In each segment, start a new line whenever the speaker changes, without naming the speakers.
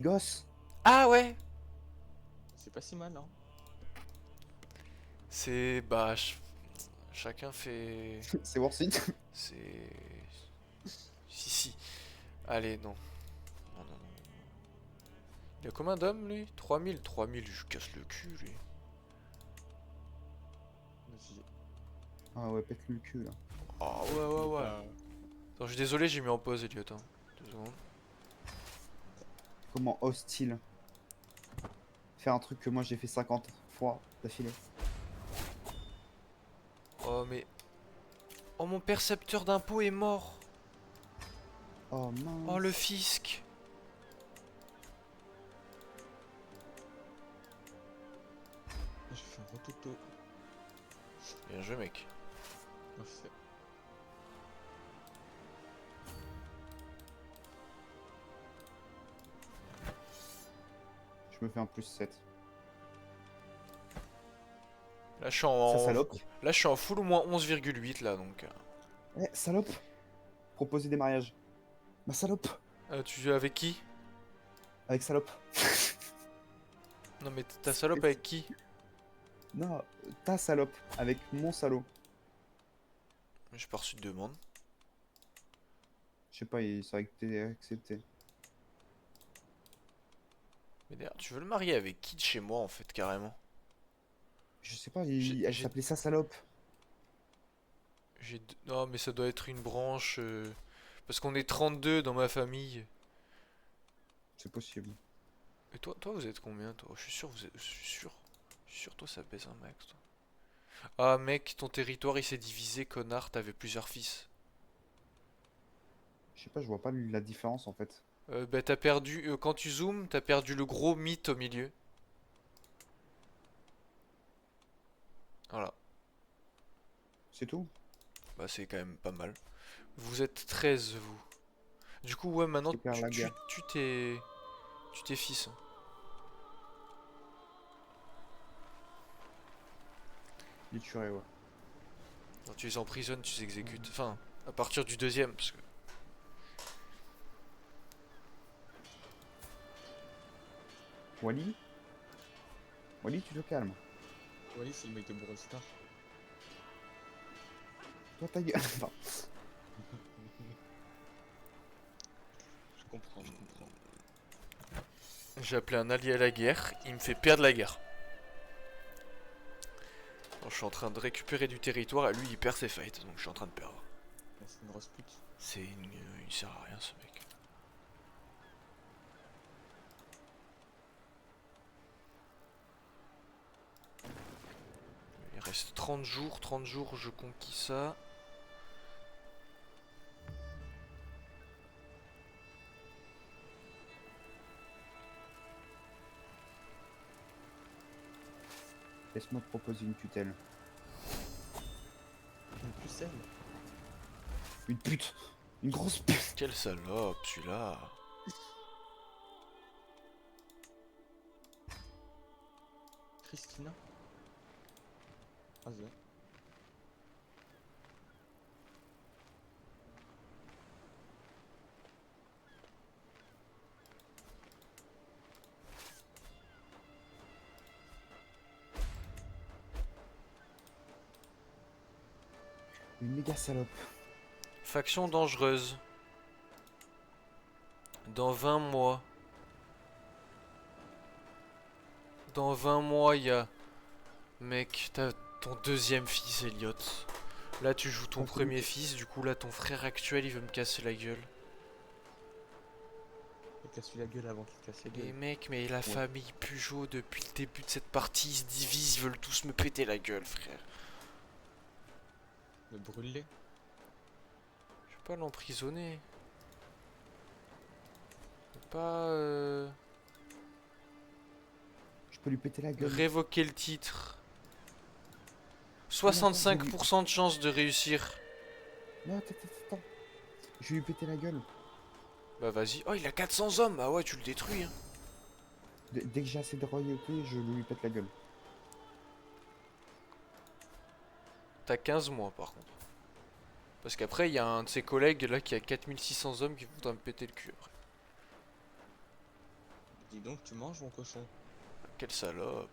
Gosse.
Ah ouais.
C'est pas si mal, hein.
C'est... Bah... Chacun fait...
C'est worth it.
C'est... Si, si. Allez, non. Non, non, non. Il y a combien d'hommes, lui? 3000. 3000, je casse le cul, lui.
Vas-y.
Ah ouais, pète le cul là.
Ah ouais, ouais, ouais. Attends, je suis désolé, j'ai mis en pause, Elliot. Hein. 2 secondes.
Comment hostile. Faire un truc que moi j'ai fait 50 fois d'affilée.
Oh, mais... Oh, mon percepteur d'impôt est mort.
Oh mince.
Oh, le fisc.
J'ai fait un rototo.
Bien joué, mec.
Parfait.
Je me fais un plus 7.
Là, je suis en...
Ça salope.
Là, je suis en full ou moins 11,8, là, donc...
Eh, salope. Proposer des mariages. Ma salope.
Tu joues avec qui?
Avec salope.
Non, mais ta salope avec qui?
Non, ta salope. Avec mon salaud.
J'ai pas reçu de demande.
Je sais pas, il serait que t'es accepté.
Mais d'ailleurs, tu veux le marier avec qui de chez moi, en fait, carrément?
Je sais pas,
J'ai-
elle
j'ai-
s'appelait sa salope.
Non, mais ça doit être une branche... Parce qu'on est 32 dans ma famille.
C'est possible.
Et toi, vous êtes combien, toi? Je suis sûr, vous êtes... Je suis sûr. Je suis sûr, toi, ça baisse un max, toi. Ah, mec, ton territoire, il s'est divisé, connard. T'avais plusieurs fils.
Je sais pas, je vois pas la différence en fait.
Bah, t'as perdu... quand tu zoomes, t'as perdu le gros mythe au milieu. Voilà.
C'est tout.
Bah, c'est quand même pas mal. Vous êtes 13, vous. Du coup, ouais, maintenant,
Qui perd la guerre.
tu t'es... Tu t'es fils. Hein.
Les tuerais, ouais.
Quand tu les emprisonnes, tu les exécutes. Enfin, à partir du deuxième, parce que...
Wally. Wally, tu te calmes.
Oui, c'est le mec de Brawl Stars.
Toi, ta gueule. Enfin,
Je comprends, je comprends.
J'ai appelé un allié à la guerre, il me fait perdre la guerre. Alors, je suis en train de récupérer du territoire et lui il perd ses fights, donc je suis en train de perdre.
C'est une grosse pute.
C'est une... il sert à rien ce mec. Il reste 30 jours je conquis ça.
laisse-moi te proposer une tutelle.
Une pucelle.
Une pute. Une grosse pute.
Quelle salope celui-là.
Christina. Ah, ouais.
Une méga salope.
Faction dangereuse. Dans 20 mois. Dans 20 mois, il y a... Mec, t'as ton deuxième fils, Elliot. Là, tu joues ton premier fils, du coup, là, ton frère actuel, il veut me casser la gueule.
Il casse la gueule avant qu'il casse la
Mais
gueule.
mec, mais la famille Peugeot, depuis le début de cette partie, ils se divisent, ils veulent tous me péter la gueule, frère.
Me brûler.
Je vais pas l'emprisonner. Je vais pas...
Je peux lui péter la gueule.
révoquer le titre. 65% de chance de réussir.
Non, attends. Je vais lui péter la gueule.
Bah vas-y. Oh, il a 400 hommes. Ah ouais, tu le détruis. Hein.
Dès que j'ai assez de royauté, je lui pète la gueule.
T'as 15 mois par contre. Parce qu'après, il y a un de ses collègues là qui a 4600 hommes qui voudra me péter le cul après.
Dis donc, tu manges mon cochon.
Quelle salope.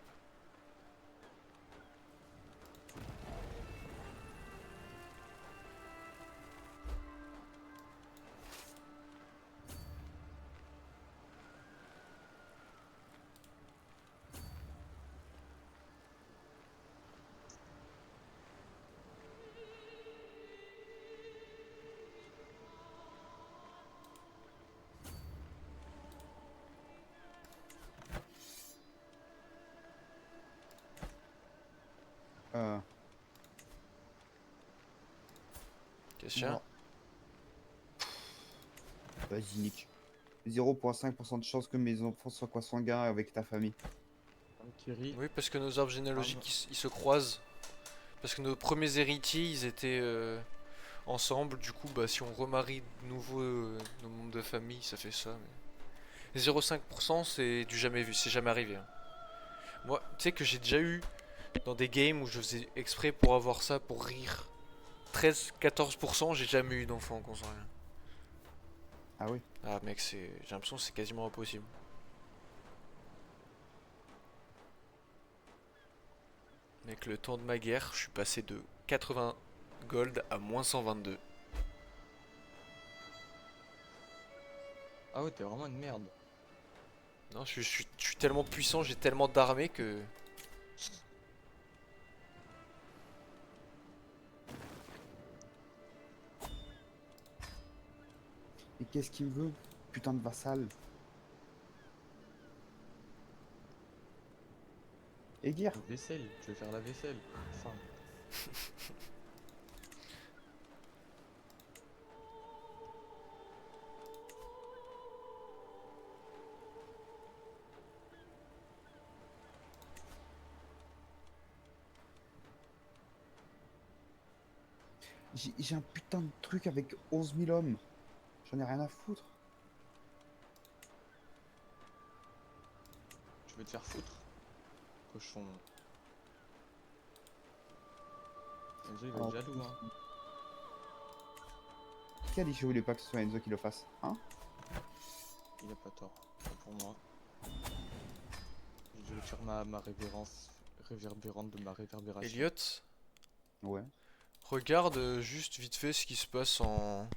Euh,
Qu'est-ce qu'il y a?
non. Vas-y, Nick. 0,5% de chance que mes enfants soient consanguins avec ta famille.
Kiri.
Oui, parce que nos arbres généalogiques ils se croisent. Parce que nos premiers héritiers ils étaient ensemble. Du coup, bah, si on remarie de nouveau nos membres de famille, ça fait ça. Mais... 0,5% c'est du jamais vu, c'est jamais arrivé, hein. Moi, tu sais que j'ai déjà eu dans des games où je faisais exprès pour avoir ça, pour rire. 13-14%, j'ai jamais eu d'enfant consanguin.
Ah oui.
Ah mec, j'ai l'impression que c'est quasiment impossible. Avec le temps de ma guerre, je suis passé de 80 gold à moins 122.
Ah ouais, t'es vraiment une merde.
Non, je suis tellement puissant, j'ai tellement d'armées que...
Et qu'est-ce qu'il me veut? Putain de vassal. Aiguirre.
La vaisselle, tu veux faire la vaisselle. Enfin,
J'ai un putain de truc avec 11 000 hommes. J'en ai rien à foutre.
tu veux te faire foutre. Cochon. Enzo, il va
Alors,
être jaloux, hein.
qui a dit que je voulais pas que ce soit Enzo qui le fasse? Hein?
Il a pas tort. Pas pour moi. Je vais faire ma révérence réverbérante de ma réverbération.
Elliot,
Ouais.
regarde juste vite fait ce qui se passe en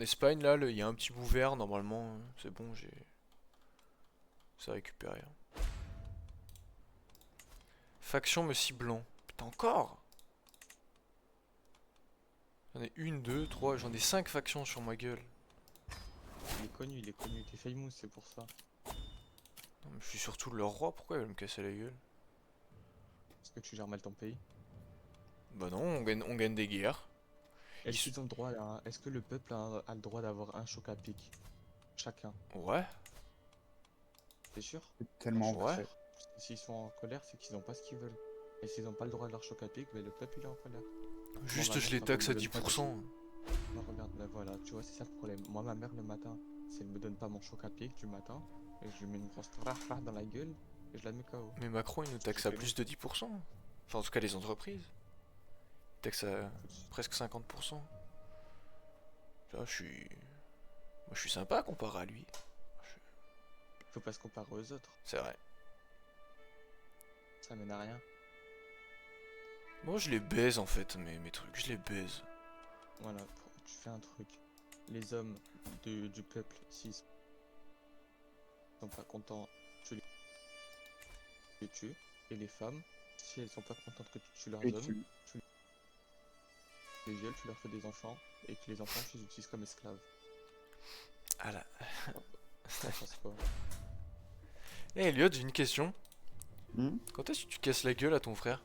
Espagne là, il y a un petit bout vert normalement, c'est bon, j'ai ça récupéré, hein. Faction me ciblant. Putain encore. J'en ai une, deux, trois, j'en ai 5 factions sur ma gueule.
Il est connu, t'es famous, c'est pour ça.
Non, mais je suis surtout leur roi, pourquoi il va me casser la gueule?
Est-ce que tu gères mal ton pays?
Bah non, on gagne des guerres.
Est-ce
Ils-
qu'ils ont le droit à... Est-ce que le peuple a le droit d'avoir un choc à pic? Chacun.
Ouais,
T'es sûr?
C'est tellement
ouais.
vrai.
Parce que s'ils sont en colère, c'est qu'ils ont pas ce qu'ils veulent. Et s'ils ont pas le droit de leur choc à pic, ben le peuple il est en colère.
Juste
ma
je
mère,
les
quand
taxe
elle
à
me donne pas de-
10%.
Non, regarde, ben voilà, tu vois, c'est ça le problème. Moi, ma mère, le matin, si elle me donne pas mon choc à pic du matin, et je lui mets une grosse rafale dans la gueule, et je la mets KO.
Mais Macron il nous taxe à plus de 10%. Enfin en tout cas les entreprises. Il taxe à presque 50%. Tu vois, moi je suis sympa comparé à lui.
Faut pas se comparer aux autres,
C'est vrai.
ça mène à rien.
Moi je les baise en fait, mes trucs, je les baise.
Voilà, tu fais un truc. Les hommes du peuple, s'ils sont pas contents, tu les tues. Et les femmes, si elles sont pas contentes que tu tues leurs
Et
hommes,
tu...
les violes, tu leur fais des enfants, et que les enfants, tu les utilises comme esclaves.
Ah là.
T'en penses quoi?
Eh Elliot, j'ai une question.
Hmm?
Quand est-ce que tu casses la gueule à ton frère?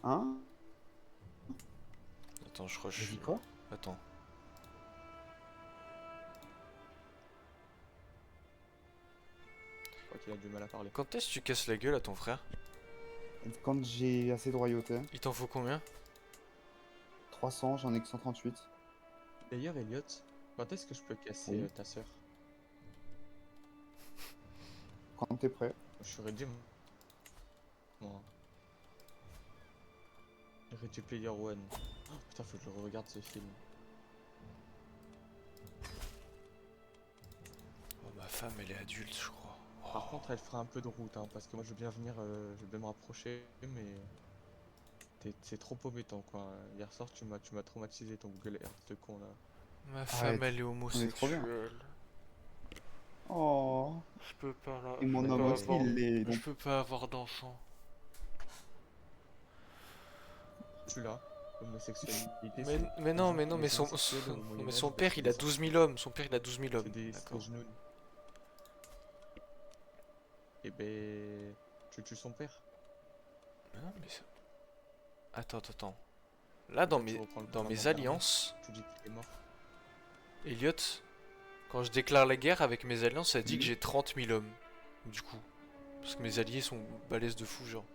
Hein?
Attends, je crois que
J'ai
je...
dit quoi?
Attends.
Je crois qu'il a du mal à parler.
Quand est-ce que tu casses la gueule à ton frère?
Quand j'ai assez de royauté.
Il t'en faut combien?
300, j'en ai que 138.
D'ailleurs, Elliot, quand est-ce que je peux casser
Oui.
ta sœur?
Quand t'es prêt.
Je suis Ready, moi. Ready Player One. Oh, putain, faut que je regarde ce film.
femme, elle est adulte, je crois.
Par contre, elle fera un peu de route, hein, parce que moi je veux bien venir, je veux bien me rapprocher, mais c'est trop embêtant quoi. Hier soir, tu m'as traumatisé ton Google Earth de con là.
Ma femme,
Arrête.
elle est
On est trop bien.
homosexuelle.
Oh.
Je peux pas là.
Et
Je
mon
peux
homme
pas
aussi,
avoir.
il l'est.
Je
Donc,
peux pas avoir d'enfant.
Tu l'as. L'homosexualité,
Mais
les
non,
gens
mais
qui
non, mais
naissent
son,
homosexuels au
non, mais
Moyen-Âge,
son
bah,
père,
c'est
il a
des
12 000 hommes. Son père, il a 12 000 hommes.
c'est
D'accord.
des genoux. Et ben, tu tues son père.
Mais non, mais ça- Attends. Là,
Comme ça, tu reprends le
dans
pouvoir
mes
d'Anderlecht,
alliances,
tu dis qu'il est mort.
Elliot, quand je déclare la guerre avec mes alliances, ça dit que
Mhm.
j'ai 30 000 hommes. Du coup. Parce que mes alliés sont balèzes de fou, genre.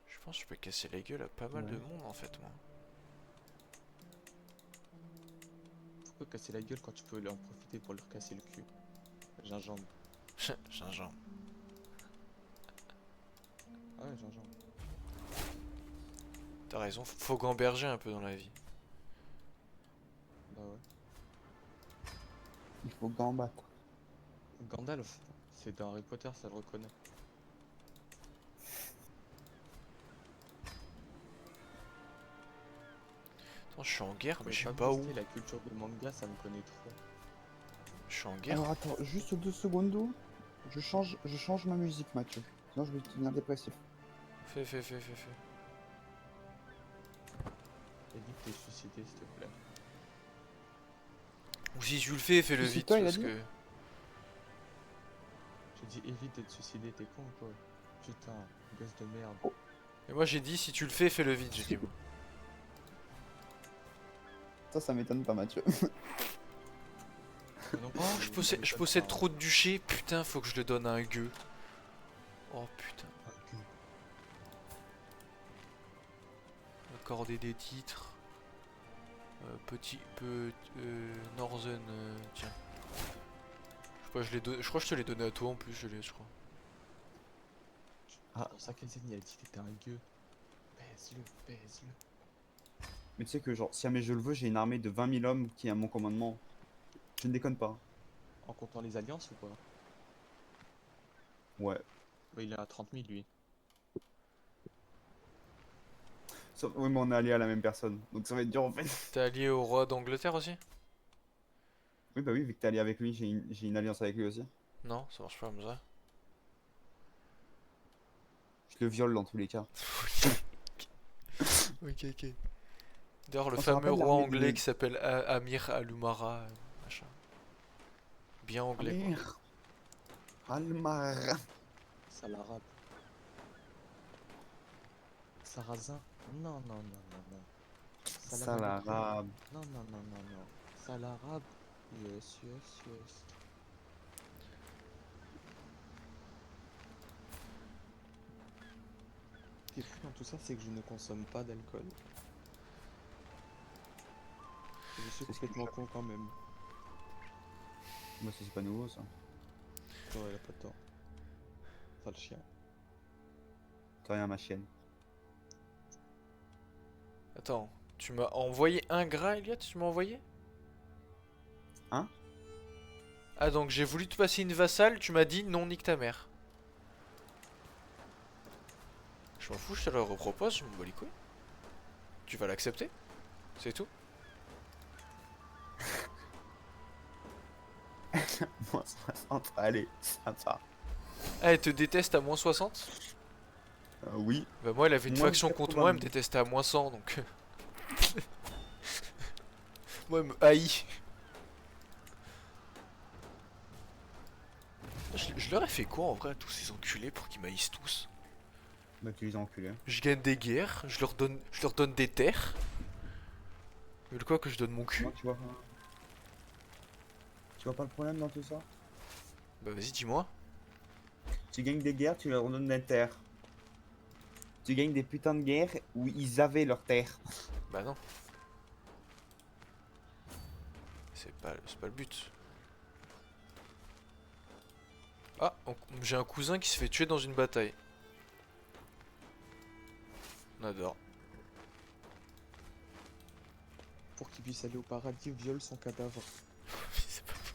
Je pense que je peux casser la gueule à pas mal de
Ouais.
monde en fait, moi.
Pourquoi casser la gueule quand tu peux en profiter pour leur casser le cul? Gingembre.
Gingembre.
Ah ouais, gingembre.
T'as raison, faut gamberger un peu dans la vie.
Bah ouais.
il faut gambattre.
Gandalf, c'est dans Harry Potter, ça le reconnaît.
Attends, je suis en guerre, mais je sais
Faut
pas où.
tester la culture de manga, ça me connaît trop.
Je suis en guerre.
Alors attends, juste 2 secondes. Je change ma musique, Mathieu. Sinon, je vais devenir dépressif.
Fais.
Évite de te suicider, s'il te plaît.
Ou si tu le fais, fais-le vite
Suicide-toi, il a
parce
dit
que.
J'ai dit évite de te suicider, t'es con ou quoi? Putain, gosse de merde.
Et moi j'ai dit si tu le fais, fais-le vite, j'ai dit. Moi.
Ça m'étonne pas, Mathieu.
Maintenant que
Oh,
tu-
je
tu
possède
pas
trop de duchés, putain, faut que je le donne à un gueux. Oh putain,
un cul.
accorder des titres. Northern, tiens. Je crois que je te l'ai donné à toi en plus, je crois.
Ah, dans sa caserne, il a dit que t'étais un gueux. Baise-le, baise-le.
Mais tu sais que, genre, si jamais je le veux, j'ai une armée de 20 000 hommes qui est à mon commandement. Je ne déconne pas.
En comptant les alliances ou pas?
Ouais.
Bah, il est à 30 000 lui.
Oui, mais on est alliés à la même personne. Donc ça va être dur en fait.
T'es allié au roi d'Angleterre aussi?
Oui, bah oui, vu que t'es allié avec lui, j'ai une alliance avec lui aussi.
Non, ça marche pas comme ça.
Je le viole dans tous les cas.
Ok. D'ailleurs, le
On se
fameux
rappelle
roi
l'armée
anglais
des-
qui s'appelle Amir Al-Umara, machin. Bien anglais quoi.
Amir. Almar.
Ça l'arabe. Sarrazin. Non.
Salarabe.
Non. Ça l'arabe. Yes. Ce qui est fou dans tout ça, c'est que je ne consomme pas d'alcool. Et je suis
C'est ce
complètement con quand même.
Moi, c'est pas nouveau ça.
Ouais, elle a pas de tort. Sale chien.
T'as rien, ma chienne.
Attends, tu m'as envoyé un gras, Elliot? Tu m'as envoyé?
Hein?
Ah, donc j'ai voulu te passer une vassale, tu m'as dit non, nique ta mère. Je m'en fous, je te le repropose, je me bats les couilles. Tu vas l'accepter? C'est tout?
Moins 60, allez, sympa.
Ah, elle te déteste à moins 60?
Oui.
Bah moi, elle avait une
Moins
faction contre moi, elle me
90.
détestait à moins 100, donc... moi, elle me haït. Je leur ai fait quoi en vrai à tous ces enculés pour qu'ils m'haïssent tous?
Bah, tu les as enculés.
Je gagne des guerres, je leur donne des terres. Ils veulent quoi, que je donne mon cul?
Non, tu vois pas. Tu vois pas le problème dans tout ça?
Bah vas-y, dis-moi.
Tu gagnes des guerres, tu leur donnes des terres. Tu gagnes des putains de guerres où ils avaient leurs terres.
Bah non. C'est pas le but. Ah, j'ai un cousin qui se fait tuer dans une bataille. On adore.
Pour qu'il puisse aller au paradis, viole son cadavre.
C'est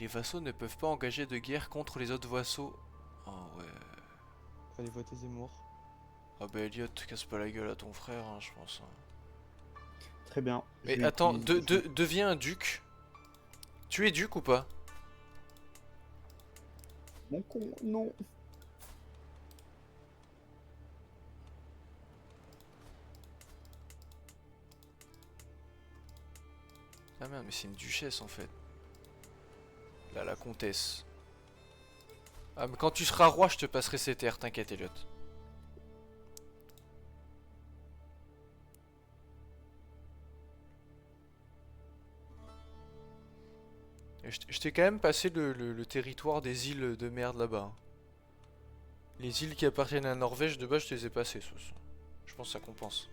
Les vassaux ne peuvent pas engager de guerre contre les autres vassaux. Oh ouais.
Fallait voter Zemmour.
Ah bah Elliot, casse pas la gueule à ton frère, hein, je pense.
Très bien. Je
Mais
vais
attends,
utiliser-
deviens un duc. Tu es duc ou pas?
Mon con, non.
Ah merde, mais c'est une duchesse en fait. Là, la comtesse. Ah mais quand tu seras roi, je te passerai ces terres, t'inquiète Elliot. Et je t'ai quand même passé le territoire des îles de merde là-bas, hein. Les îles qui appartiennent à la Norvège, de base, je te les ai passées, Sauce. Je pense que ça compense.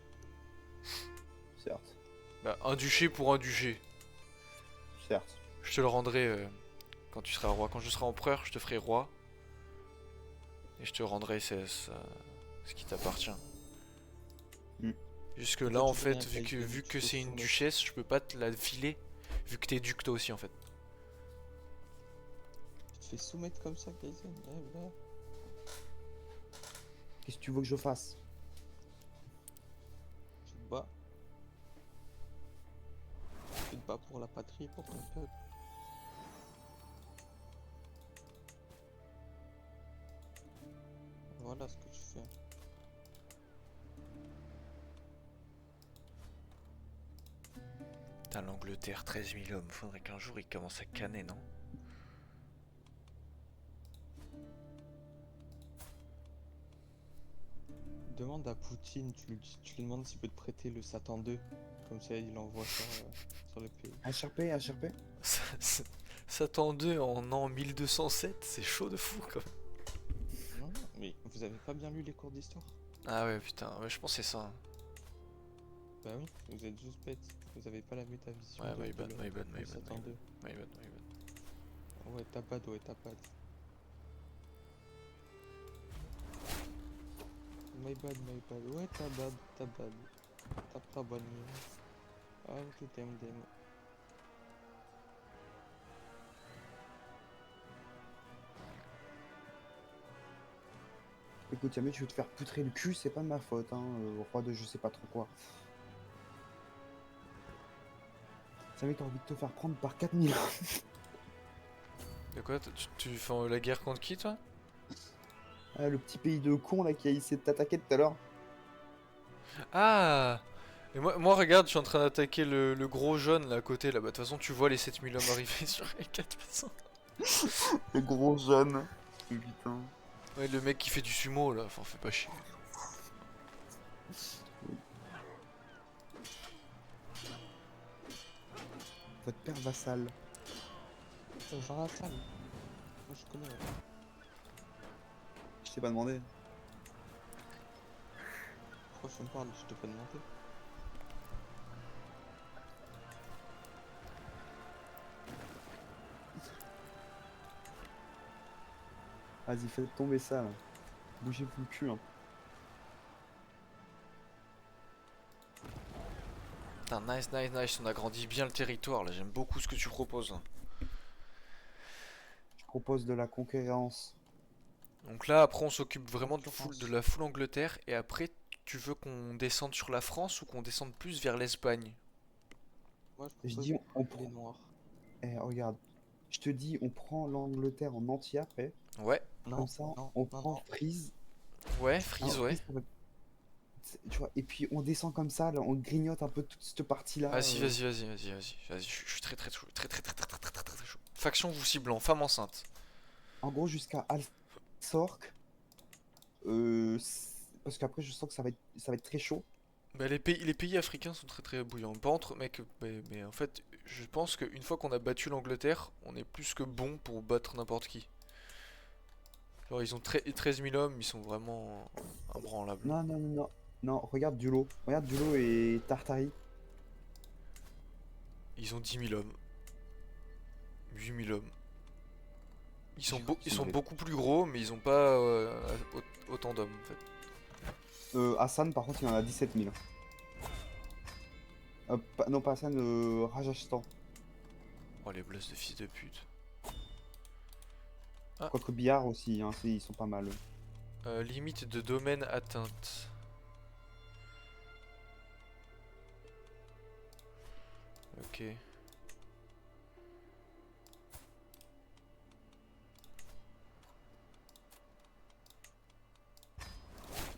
Certes,
Bah, un duché pour un duché.
certes.
Je te le rendrai quand tu seras roi. Quand je serai empereur, je te ferai roi. Et je te rendrai ce qui t'appartient.
Hmm.
Jusque
En
là,
fait,
en
tu
fait,
deviens un
vu
Kaizen,
que
tu
c'est
te
une
soumets.
duchesse, je peux pas te la filer. Vu que t'es duc toi aussi, en fait.
Tu te fais soumettre comme ça, Kaizen. Eh ben,
Qu'est-ce que tu veux que je fasse?
tu te bats. Tu te bats pour la patrie, pour ton peuple. Voilà ce que tu fais.
Putain, l'Angleterre, 13 000 hommes. Faudrait qu'un jour il commence à canner, non?
Demande à Poutine, tu lui demandes s'il peut te prêter le Satan 2. Comme ça, il envoie ça sur le pays.
HRP, HRP?
Satan 2 en an 1207, c'est chaud de fou quand même.
Non, non, mais vous avez pas bien lu les cours d'histoire?
Ah ouais, putain, ouais, je pense que c'est ça, hein.
Bah oui, vous êtes juste bêtes. Vous avez pas la métavision
Ouais,
de,
my
de
bad,
le-
my bad,
du
my bad,
Satan
my
2.
My bad, my bad.
Ouais, t'as bad, ouais, t'as bad. My bad, my bad. Ouais, t'as bad, t'as bad. T'as pas bonne mine. Ah, tout t'aime, dem.
Écoute, jamais tu veux te faire poutrer le cul, c'est pas de ma faute, hein, roi de je sais pas trop quoi. Jamais t'as envie de te faire prendre par 4000.
De quoi? Tu fais la guerre contre qui, toi?
Ah, le petit pays de con là qui a essayé de t'attaquer tout à l'heure.
Ah! Et moi, regarde, je suis en train d'attaquer le gros jaune là à côté là. Bah, de toute façon, tu vois les 7000 hommes arriver sur les 400.
Le gros jeune. Putain.
Ouais, le mec qui fait du sumo là, enfin, fais pas chier.
Votre père vassal.
Genre la salle. Moi, je connais.
Je t'ai pas demandé.
Pourquoi tu me parles? Je t'ai pas demandé.
Vas-y, faites tomber ça là. Bougez-vous le cul, hein.
Putain, nice, nice, nice. On agrandit bien le territoire là. J'aime beaucoup ce que tu proposes, hein.
Je propose de la conquérance.
Donc là, après, on s'occupe vraiment de
Concurrence.
la full Angleterre. Et après, tu veux qu'on descende sur la France ou qu'on descende plus vers l'Espagne?
Moi, je
Je
propose
dis, on
les
prend.
noirs.
Eh, regarde. Je te dis, on prend l'Angleterre en entier après.
Ouais,
Non,
Comme ça,
non,
on
non,
prend
non.
Frise.
ouais, Freeze,
Alors,
ouais.
Frise, ça va- tu vois, et puis on descend comme ça, là, on grignote un peu toute cette partie-là.
Vas-y, vas-y, vas-y, vas-y, vas-y, vas-y. Je suis très, très chaud. Très, très, très, très, très, très, très, très chaud. Faction vous ciblant, femme enceinte.
En gros, jusqu'à Alsorc. Parce qu'après, je sens que ça va être très chaud.
Bah, les pays africains sont très très bouillants. Par contre, mec, mais en fait, je pense qu'une fois qu'on a battu l'Angleterre, on est plus que bon pour battre n'importe qui. Genre, ils ont 13 000 hommes, ils sont vraiment imbranlables.
Non, non, non, non. Non, regarde Dulo. Regarde Dulo et Tartari.
Ils ont 10 000 hommes. 8 000 hommes. Ils sont, ils
Ils
sont
sont
beaucoup plus gros, mais ils ont pas autant d'hommes en fait.
Hassan, par contre, il en a 17 000. Non, pas Hassan, Rajasthan.
Oh, les blesses de fils de pute. Ah.
Quoique billard aussi, hein, ils sont pas mal. Eux.
Limite de domaine atteinte. Ok.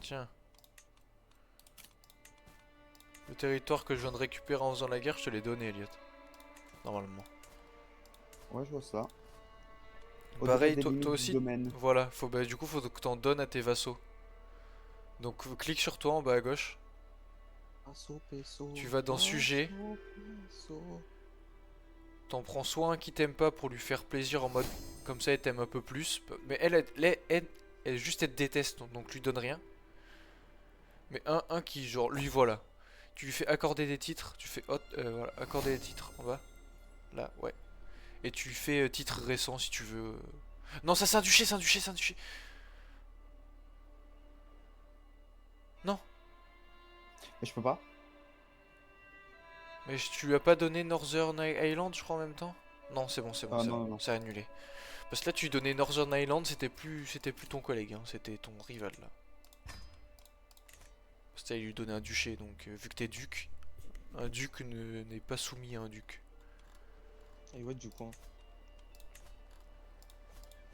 Tiens. Le territoire que je viens de récupérer en faisant la guerre, je te l'ai donné, Elliot. Normalement.
Ouais, je vois ça.
Pareil,
Au-delà des
toi
limites du
aussi.
domaine.
Voilà, du coup, faut que t'en donnes à tes vassaux. Donc, clique sur toi en bas à gauche.
Passo, peso,
Tu vas dans sujet.
passo, peso.
T'en prends soit un qui t'aime pas pour lui faire plaisir en mode comme ça, elle t'aime un peu plus. Mais juste elle te déteste, donc lui donne rien. Mais un qui, genre, lui voilà. Tu lui fais accorder des titres. Tu fais voilà, accorder des titres en bas. Là, ouais. Et tu lui fais titre récent si tu veux. Non, ça c'est un duché, c'est un duché, c'est un duché. Non,
Mais je peux pas.
mais tu lui as pas donné Northern Island, je crois en même temps. Non, c'est bon,
Ah
c'est
non,
bon.
non, non.
C'est annulé. Parce que là, tu donnais Northern Island, c'était plus ton collègue, hein, c'était ton rival là. Parce que t'allais lui donner un duché, donc vu que t'es duc, un duc n'est pas soumis à un duc.
Et ouais, du coup, hein.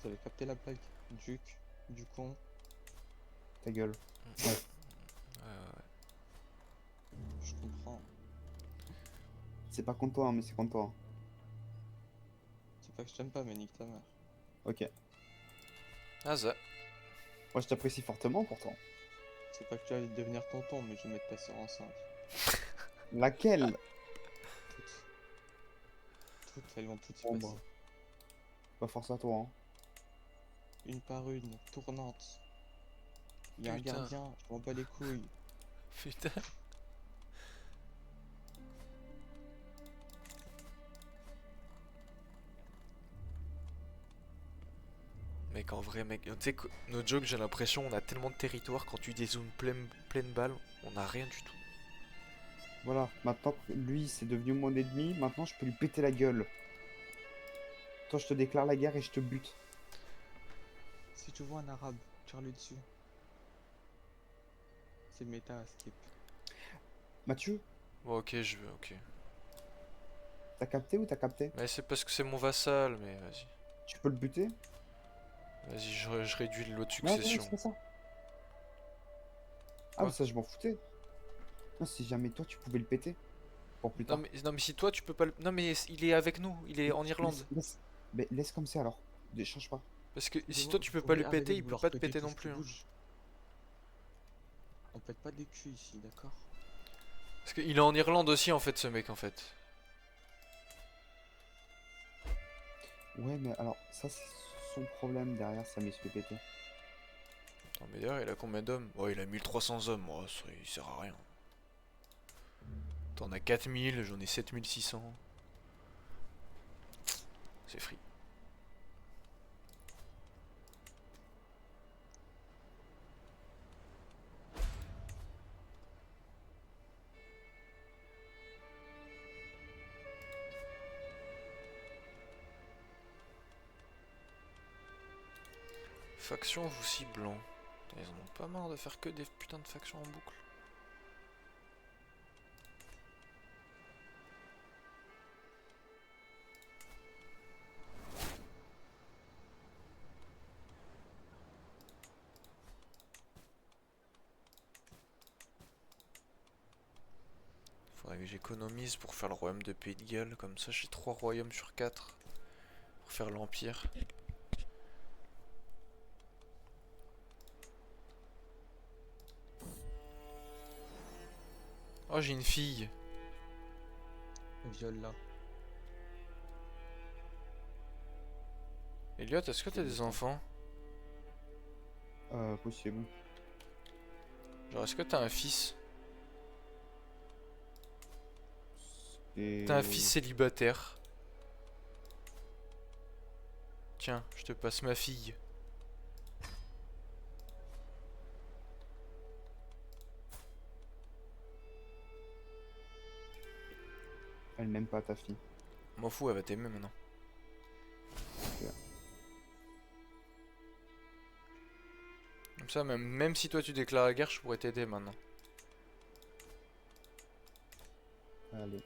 Vous avez capté la blague? Duc, du con.
Ta gueule.
Je comprends.
C'est pas contre toi, hein, mais c'est contre toi.
C'est pas que je t'aime pas, mais nique ta mère.
Ok.
Ah ça.
Moi, je t'apprécie fortement pourtant.
C'est pas que tu vas devenir tonton, mais je vais mettre ta soeur enceinte.
Laquelle?
Toutes. Toutes, elles vont toutes y
Bon,
passer.
bah. Pas force à toi, hein.
Une par une, tournante. Il y a un
Putain.
gardien, je m'en bats les couilles.
Putain. Mec, en vrai, mec, tu sais que nos jokes, j'ai l'impression, on a tellement de territoire, quand tu dézoomes pleine balle, on a rien du tout.
Voilà. Maintenant que lui, c'est devenu mon ennemi, maintenant, je peux lui péter la gueule. Toi, je te déclare la guerre et je te bute.
Si tu vois un arabe, tire-lui dessus. C'est méta, skip.
Mathieu,
Bon, ok, je veux, ok.
t'as capté ou t'as capté?
Mais c'est parce que c'est mon vassal, mais vas-y.
Tu peux le buter?
Vas-y, je réduis le lot de
Non, non,
succession.
c'est pas ça. Ah,
Quoi?
mais ça, je m'en foutais. Non, si jamais toi, tu pouvais le péter. Pour plus tard.
Non mais si toi tu peux pas le... Non mais il est avec nous, il est en Irlande.
Mais laisse comme c'est alors. Ne change pas.
Parce que si
Excusez-moi,
toi tu
vous
peux pas
pouvez
le
arrêter
péter,
de
il peut
vouloir
pas te
péter
péter
tout
non
ce qui
plus. Hein.
bouge. On pète pas des culs ici, d'accord?
Parce qu'il est en Irlande aussi en fait ce mec en fait.
Ouais, mais alors, ça, c'est son problème derrière, ça m'est fait péter.
Attends mais d'ailleurs il a combien d'hommes? Oh il a 1300 hommes, oh, ça, il sert à rien. T'en as 4000, j'en ai 7600. C'est free. Faction vous ciblant. Ils en ont pas marre de faire que des putains de factions en boucle. Faudrait que j'économise pour faire le royaume de Pays de Galles, comme ça j'ai 3 royaumes sur 4 pour faire l'empire. Oh j'ai une fille.
Viole là.
Elliot, est-ce que t'as des enfants?
Possible.
Genre est-ce que t'as un fils?
Et...
T'as un fils célibataire. Tiens, je te passe ma fille.
Elle n'aime pas ta fille.
M'en fous, elle va t'aimer maintenant. Comme ça, même si toi tu déclares la guerre, je pourrais t'aider maintenant.
Allez.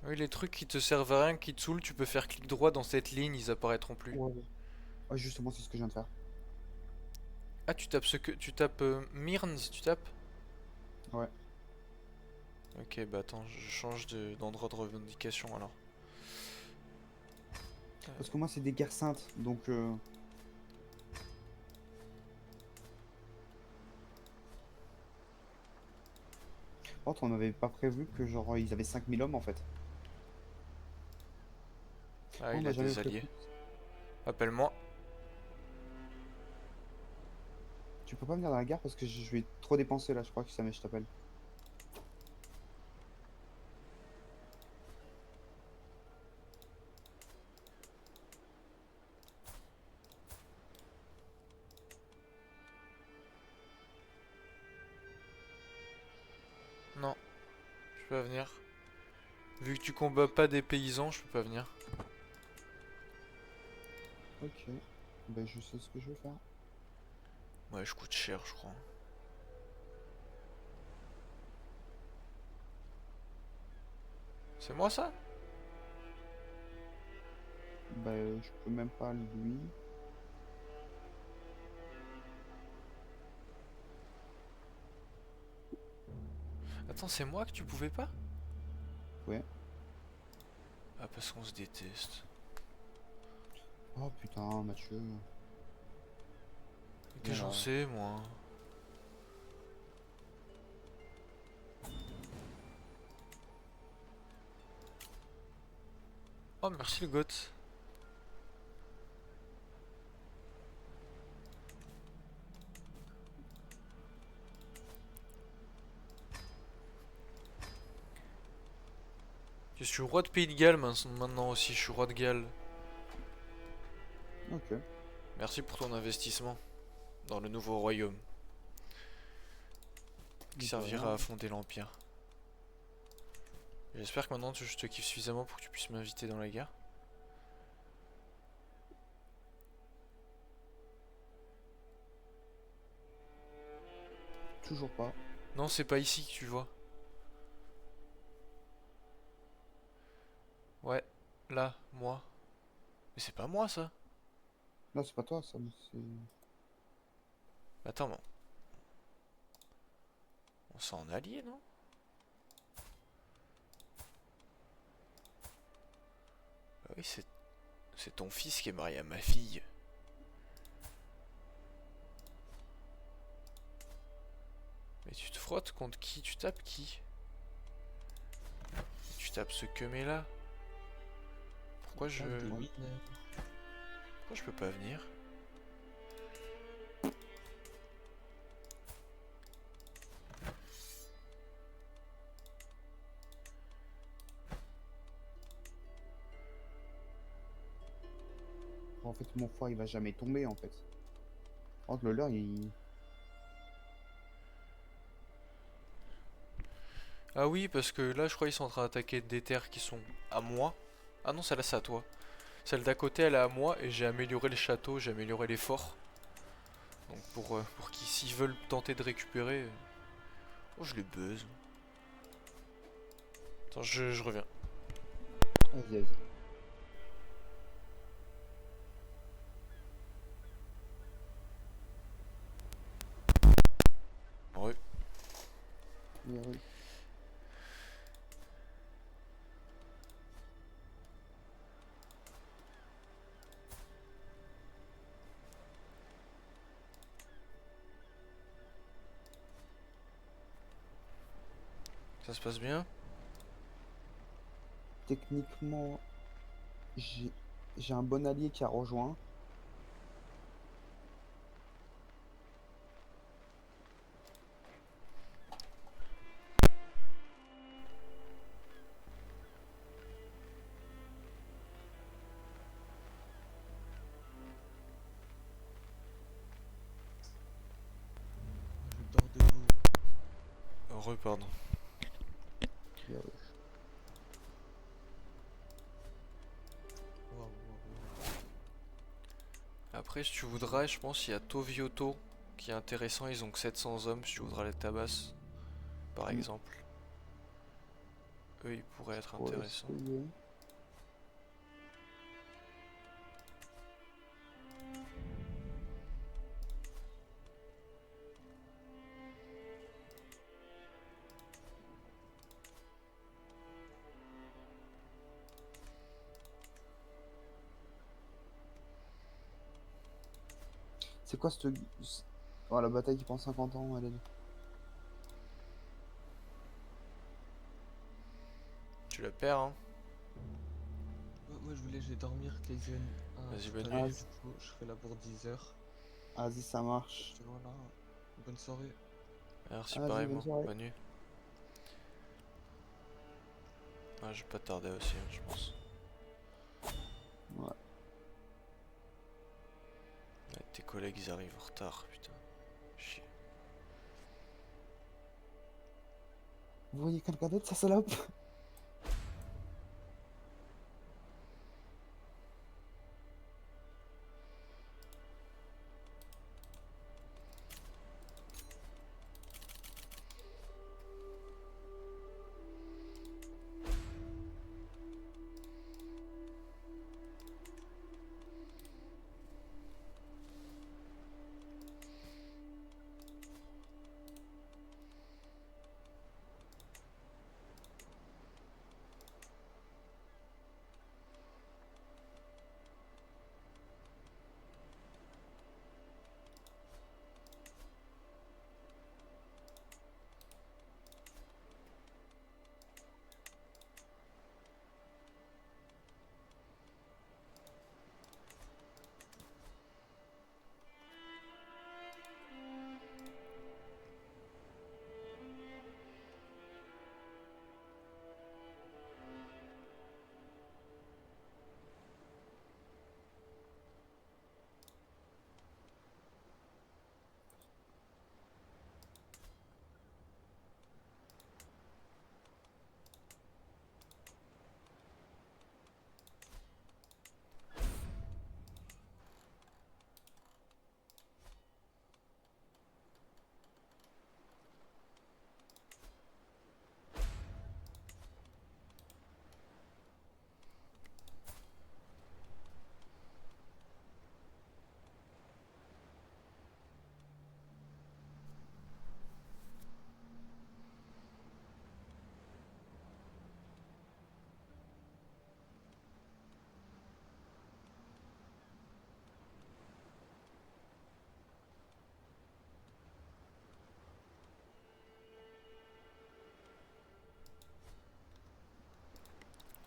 Oui, les trucs qui te servent à rien, qui te saoulent, tu peux faire clic droit dans cette ligne, ils apparaîtront plus.
Ouais, ouais. Ouais, justement, c'est ce que je viens de faire.
Ah, tu tapes ce que. Tu tapes Myrns, tu tapes?
Ouais.
Ok, bah attends, je change d'endroit de revendication alors.
Parce que moi, c'est des guerres saintes, donc... Par contre, on n'avait pas prévu que genre ils avaient 5000 hommes en fait.
Ah,
On
il
n'a
a
jamais
des
prévu.
alliés. Appelle-moi.
Tu peux pas venir dans la gare parce que je vais trop dépenser là, je crois que ça je t'appelle.
Non, je peux pas venir. Vu que tu combats pas des paysans, je peux pas venir.
Ok. Ben je sais ce que je vais faire.
Ouais, je coûte cher, je crois. C'est moi ça?
Ben je peux même pas lui.
Attends, c'est moi que tu pouvais pas?
Ouais.
Ah, parce qu'on se déteste.
Oh putain, Mathieu.
Qu'est-ce que j'en
Voilà.
sais, moi? Oh, merci le goth. Je suis roi de Pays de Galles maintenant aussi, je suis roi de Galles.
Ok.
Merci pour ton investissement dans le nouveau royaume qui
De rien.
servira à fonder l'Empire. J'espère que maintenant je te kiffe suffisamment pour que tu puisses m'inviter dans la guerre.
Toujours pas.
Non, c'est pas ici que tu vois. Ouais, là, moi. Mais c'est pas moi ça.
Non, c'est pas toi, ça. Mais c'est.
Attends, bon. On s'en allié, non? Bah oui, c'est ton fils qui est marié à ma fille. Mais tu te frottes contre qui? Tu tapes qui? Tu tapes ce que mais là? Pourquoi je...
Parle de
Ouais.
mineur.
Pourquoi je peux pas venir?
En fait, mon foie il va jamais tomber en fait. Par contre, le leur il.
Ah oui, parce que là, je crois qu'ils sont en train d'attaquer des terres qui sont à moi. Ah non, celle-là, c'est à toi. Celle d'à côté, elle est à moi, et j'ai amélioré le château, j'ai amélioré les forts. Donc pour qu'ils, s'ils veulent tenter de récupérer... Oh, je les buzz. Attends, je reviens.
Vas-y, vas-y.
Ouais.
Oui, oui.
Ça se passe bien?
Techniquement, j'ai j'ai un bon allié qui a rejoint.
Pardon.
Bien, ouais.
Waouh, waouh, waouh.
Après, si tu voudras, je pense qu'il y a Tovioto qui est intéressant. Ils ont que 700 hommes. Si tu voudras les tabasses, par
Mm.
exemple. Eux, ils pourraient être
Pour
intéressants.
essayer. C'est quoi cette... Oh, la bataille qui prend 50 ans, elle est...
Tu la perds, hein.
Moi, je vais dormir, Kaizen. À
Vas-y,
tout
bonne
à
nuit.
l'heure,
Ah,
du coup, je serai là pour 10 heures.
vas-y, ça marche.
Et voilà, bonne soirée.
Merci,
Vas-y, bonne
pareillement.
soirée.
Bonne nuit. Ah, je vais pas tarder aussi, hein, je pense.
Ouais.
Ouais, tes collègues, ils arrivent en retard, putain. Chier.
Vous voyez quelqu'un d'autre, ça salope?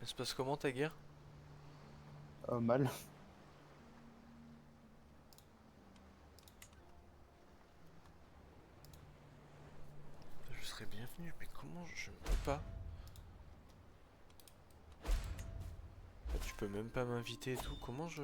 Elle se passe comment ta guerre?
Mal.
Je serais bienvenu, mais comment je peux pas? Tu peux même pas m'inviter et tout, comment je...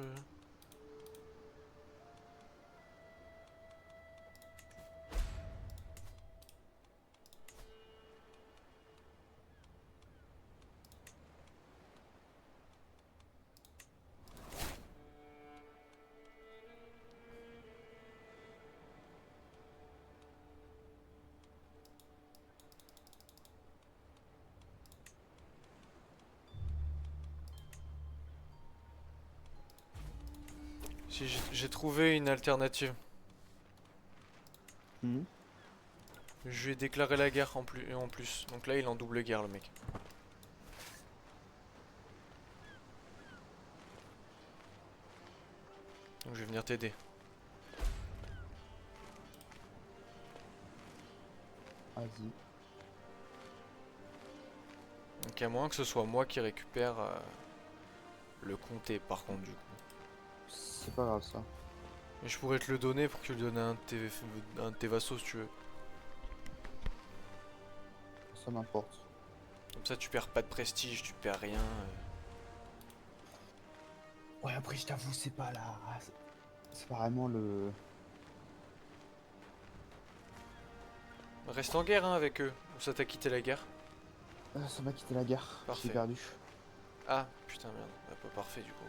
Si j'ai trouvé une alternative.
Mhm.
Je lui ai déclaré la guerre en plus. Donc là il est en double guerre le mec. Donc je vais venir t'aider.
Vas-y.
Donc à moins que ce soit moi qui récupère le comté par contre du coup.
C'est pas grave, ça.
Et je pourrais te le donner pour que tu le donnes à un de tes vassaux si tu veux.
Ça m'importe.
Comme ça tu perds pas de prestige, tu perds rien.
Ouais, après, je t'avoue, c'est pas là. C'est pas vraiment le...
Reste en guerre hein, avec eux. Ça t'a quitté la guerre?
Ça m'a quitté la gare.
Parfait.
J'ai perdu.
Ah, putain, merde. Bah, pas parfait du coup.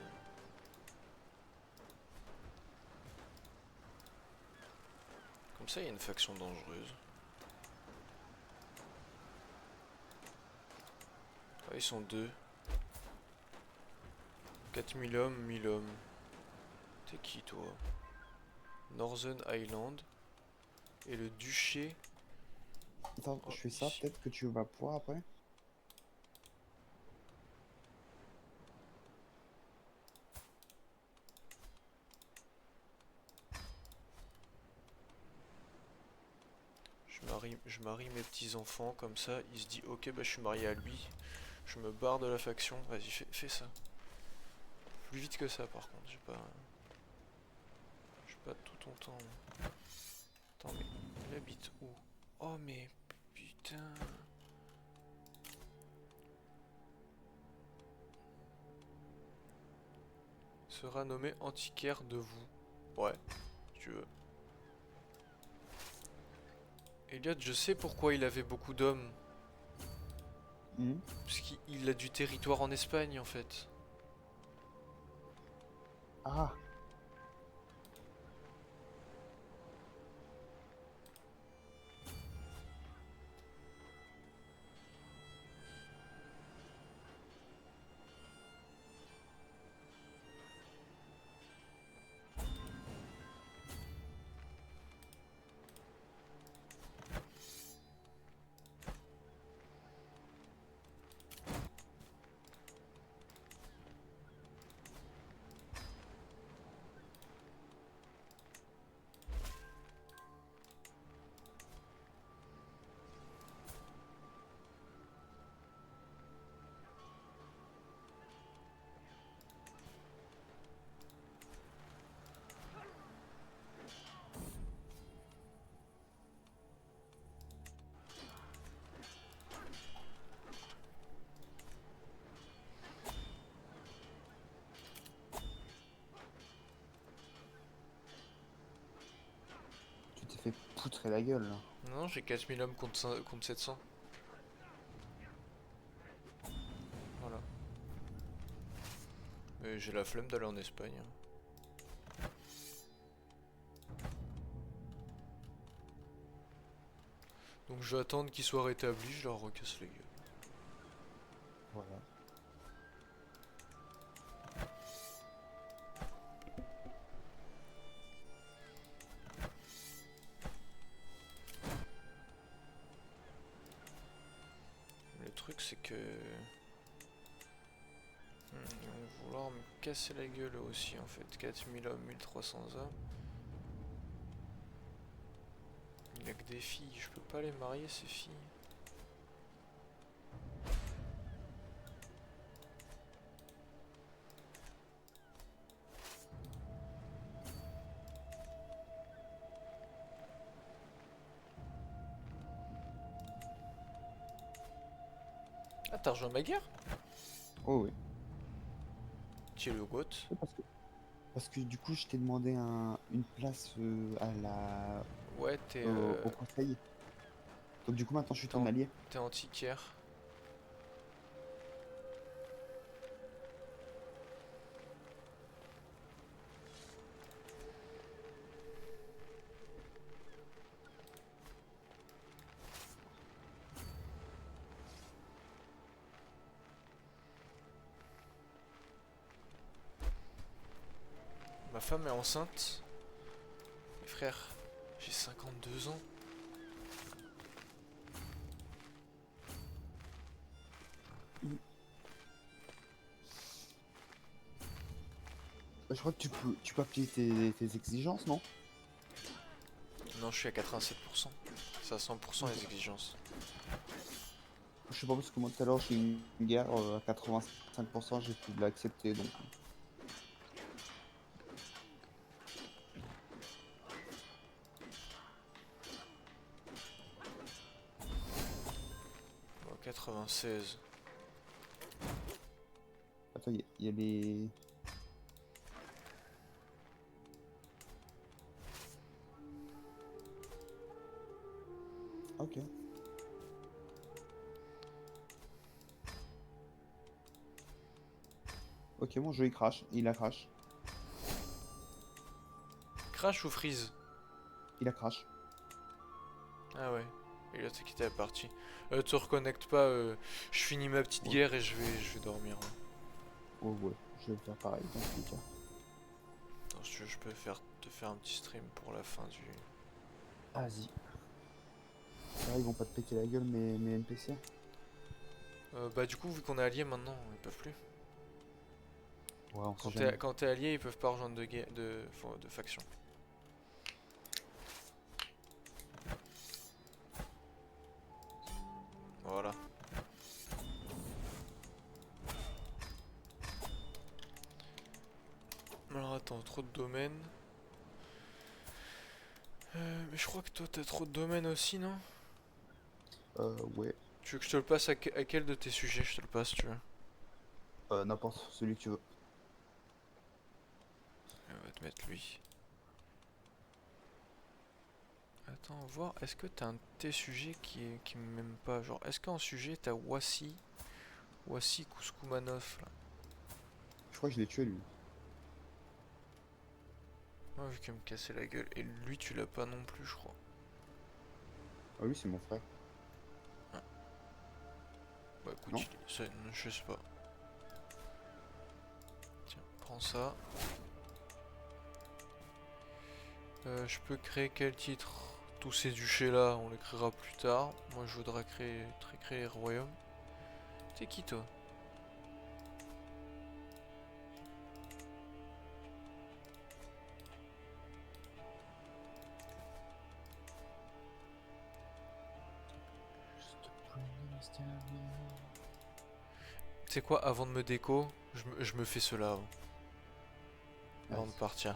Comme ça, il y a une faction dangereuse. Ah, ils sont deux. 4000 hommes, 1000 hommes. T'es qui toi? Northern Island. Et le duché.
Attends,
Oh,
je fais ça,
ici.
peut-être que tu vas pouvoir après.
Je marie mes petits enfants comme ça. Il se dit ok bah je suis marié à lui. Je me barre de la faction. Vas-y fais ça. Plus vite que ça par contre. J'ai pas tout ton temps. Attends mais il habite où? Oh mais putain. Sera nommé antiquaire de vous. Ouais, si tu veux. Elliot, je sais pourquoi il avait beaucoup d'hommes.
Mhm.
Parce qu'il a du territoire en Espagne en fait.
Ah, tu t'es fait poutrer la gueule là.
Non, j'ai 4000 hommes contre 700. Voilà. Mais j'ai la flemme d'aller en Espagne. Donc je vais attendre qu'ils soient rétablis, je leur recasse les gueules.
Voilà.
Le truc c'est que... ils vont vouloir me casser la gueule eux aussi en fait. 4000 hommes, 1300 hommes. Il n'y a que des filles, je peux pas les marier ces filles. Ah t'as rejoint ma guerre?
Oh oui.
Tu es le GOAT.
Parce que du coup, je t'ai demandé une place
Ouais t'es
au conseil. Donc du coup, maintenant, je suis
t'es
ton allié.
t'es antiquaire. Ma femme est enceinte. Mais frère, j'ai 52 ans.
Je crois que tu peux appuyer tes exigences, non?
Non, je suis à 87%. C'est à 100% les exigences.
Je sais pas parce que moi tout à l'heure j'ai eu une guerre à 85%, j'ai pu l'accepter donc.
Bon, 96.
Attends, il y a les. Ok. Ok, mon jeu il crash. Il a crash.
Crash ou freeze?
Il a crash.
Ah ouais. Et là, t'as quitté la partie. Te reconnecte pas. Je finis ma petite
Ouais.
guerre et je vais dormir. Ouais.
Oh ouais, je vais faire pareil dans tous les cas.
Attends, si tu veux, je peux te faire un petit stream pour la fin du.
Vas-y. Là, ils vont pas te péter la gueule, mes NPC.
Bah, du coup, vu qu'on est alliés maintenant, ils peuvent plus.
Ouais, on sait jamais.
Quand t'es allié, ils peuvent pas rejoindre de faction. Voilà. Alors attends, trop de domaines. Mais je crois que toi t'as trop de domaines aussi, non?
Ouais.
Tu veux que je te le passe à quel de tes sujets je te le passe, tu veux?
N'importe, celui que tu veux.
On va te mettre lui. Attends, voir, est-ce que t'as un de tes sujets qui m'aime pas? Genre, est-ce qu'en sujet t'as Wassi Kouskoumanov là?
Je crois que je l'ai tué lui.
Moi, vu qu'il me cassait la gueule. Et lui, tu l'as pas non plus, je crois.
Ah oui, c'est mon frère.
Bah écoute,
Non.
je sais pas. Tiens, prends ça. Je peux créer quel titre? Tous ces duchés là, on les créera plus tard. Moi je voudrais créer les royaumes. T'es qui toi? C'est quoi, avant de me déco, je me fais cela avant de partir.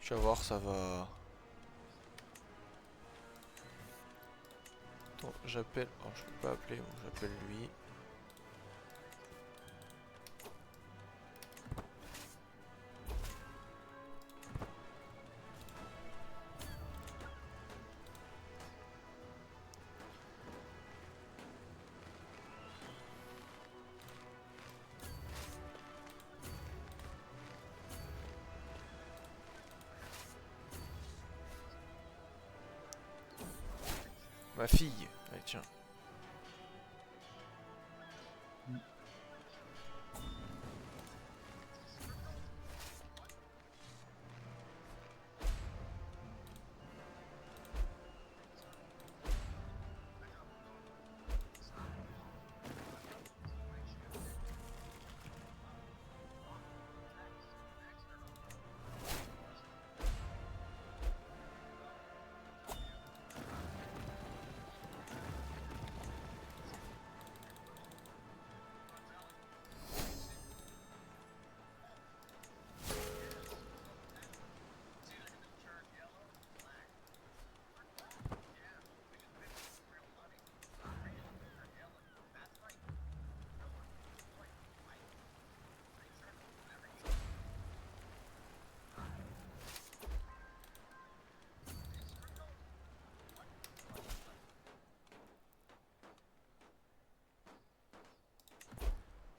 Tu vas voir, ça va. Attends, j'appelle. Oh, je peux pas appeler, bon, j'appelle lui. Ma fille. Allez, tiens.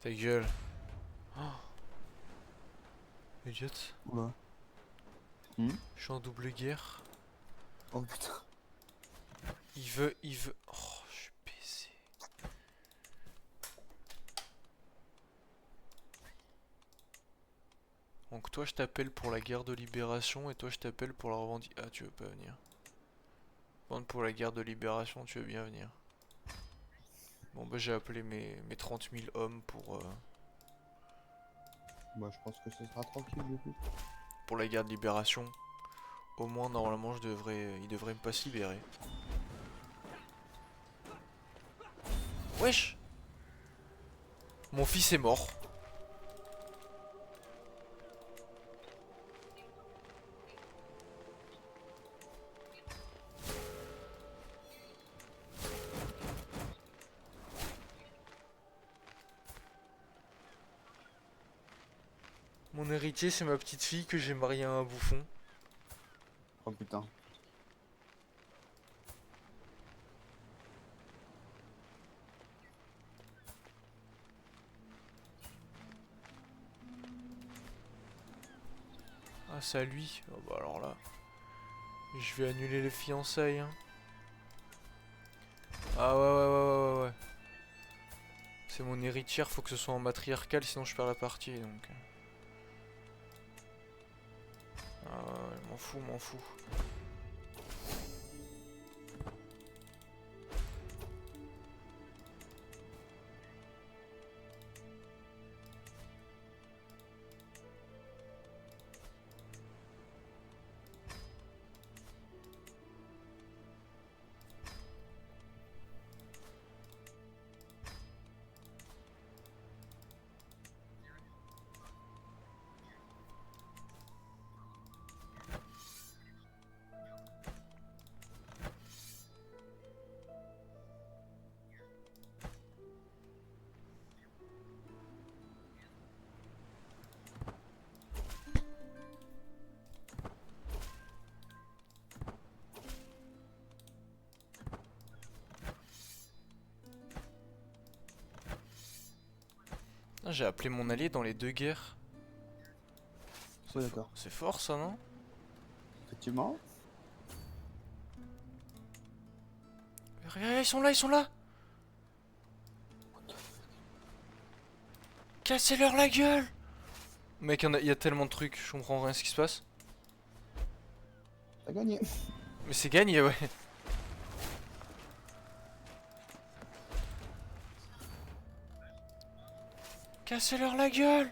Ta gueule. Oh. Idiote.
Oula.
Je suis en double guerre.
Oh putain.
Il veut. Oh, je suis baisé. Donc toi je t'appelle pour la guerre de libération et toi je t'appelle pour la revendication. Ah tu veux pas venir. Par contre pour la guerre de libération tu veux bien venir. Bon bah j'ai appelé mes 30 000 hommes
Bah, je pense que ce sera tranquille du coup.
pour la guerre de libération. Au moins normalement ils devraient me pas se libérer. Wesh. Mon fils est mort. Mon héritier c'est ma petite fille que j'ai mariée à un bouffon.
Oh putain.
Ah, c'est à lui. Oh, bah alors là, je vais annuler les fiançailles. Hein. Ah ouais, ouais, ouais, ouais, ouais, ouais. C'est mon héritière, faut que ce soit en matriarcal, sinon je perds la partie, donc... Ah ouais, m'en fous, m'en fous. Ah, j'ai appelé mon allié dans les deux guerres.
Ouais, d'accord.
C'est fort ça, non?
Effectivement.
Regarde, ils sont là, ils sont là! Cassez-leur la gueule! Mec, il y a tellement de trucs, je comprends rien à ce qui se passe.
T'as gagné.
Mais c'est gagné, ouais. Cassez-leur la gueule!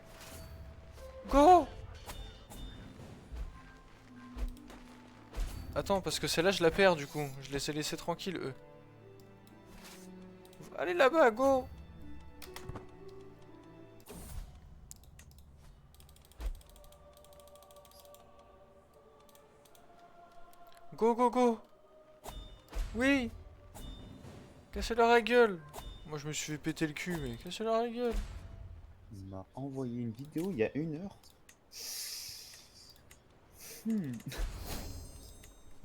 Go! Attends, parce que celle-là, je la perds du coup. Je les ai laissés tranquilles, eux. Allez là-bas, go! Go, go, go! Oui! Cassez-leur la gueule! Moi, je me suis fait péter le cul, mais cassez-leur la gueule!
Il m'a envoyé une vidéo il y a 1 heure. Hmm.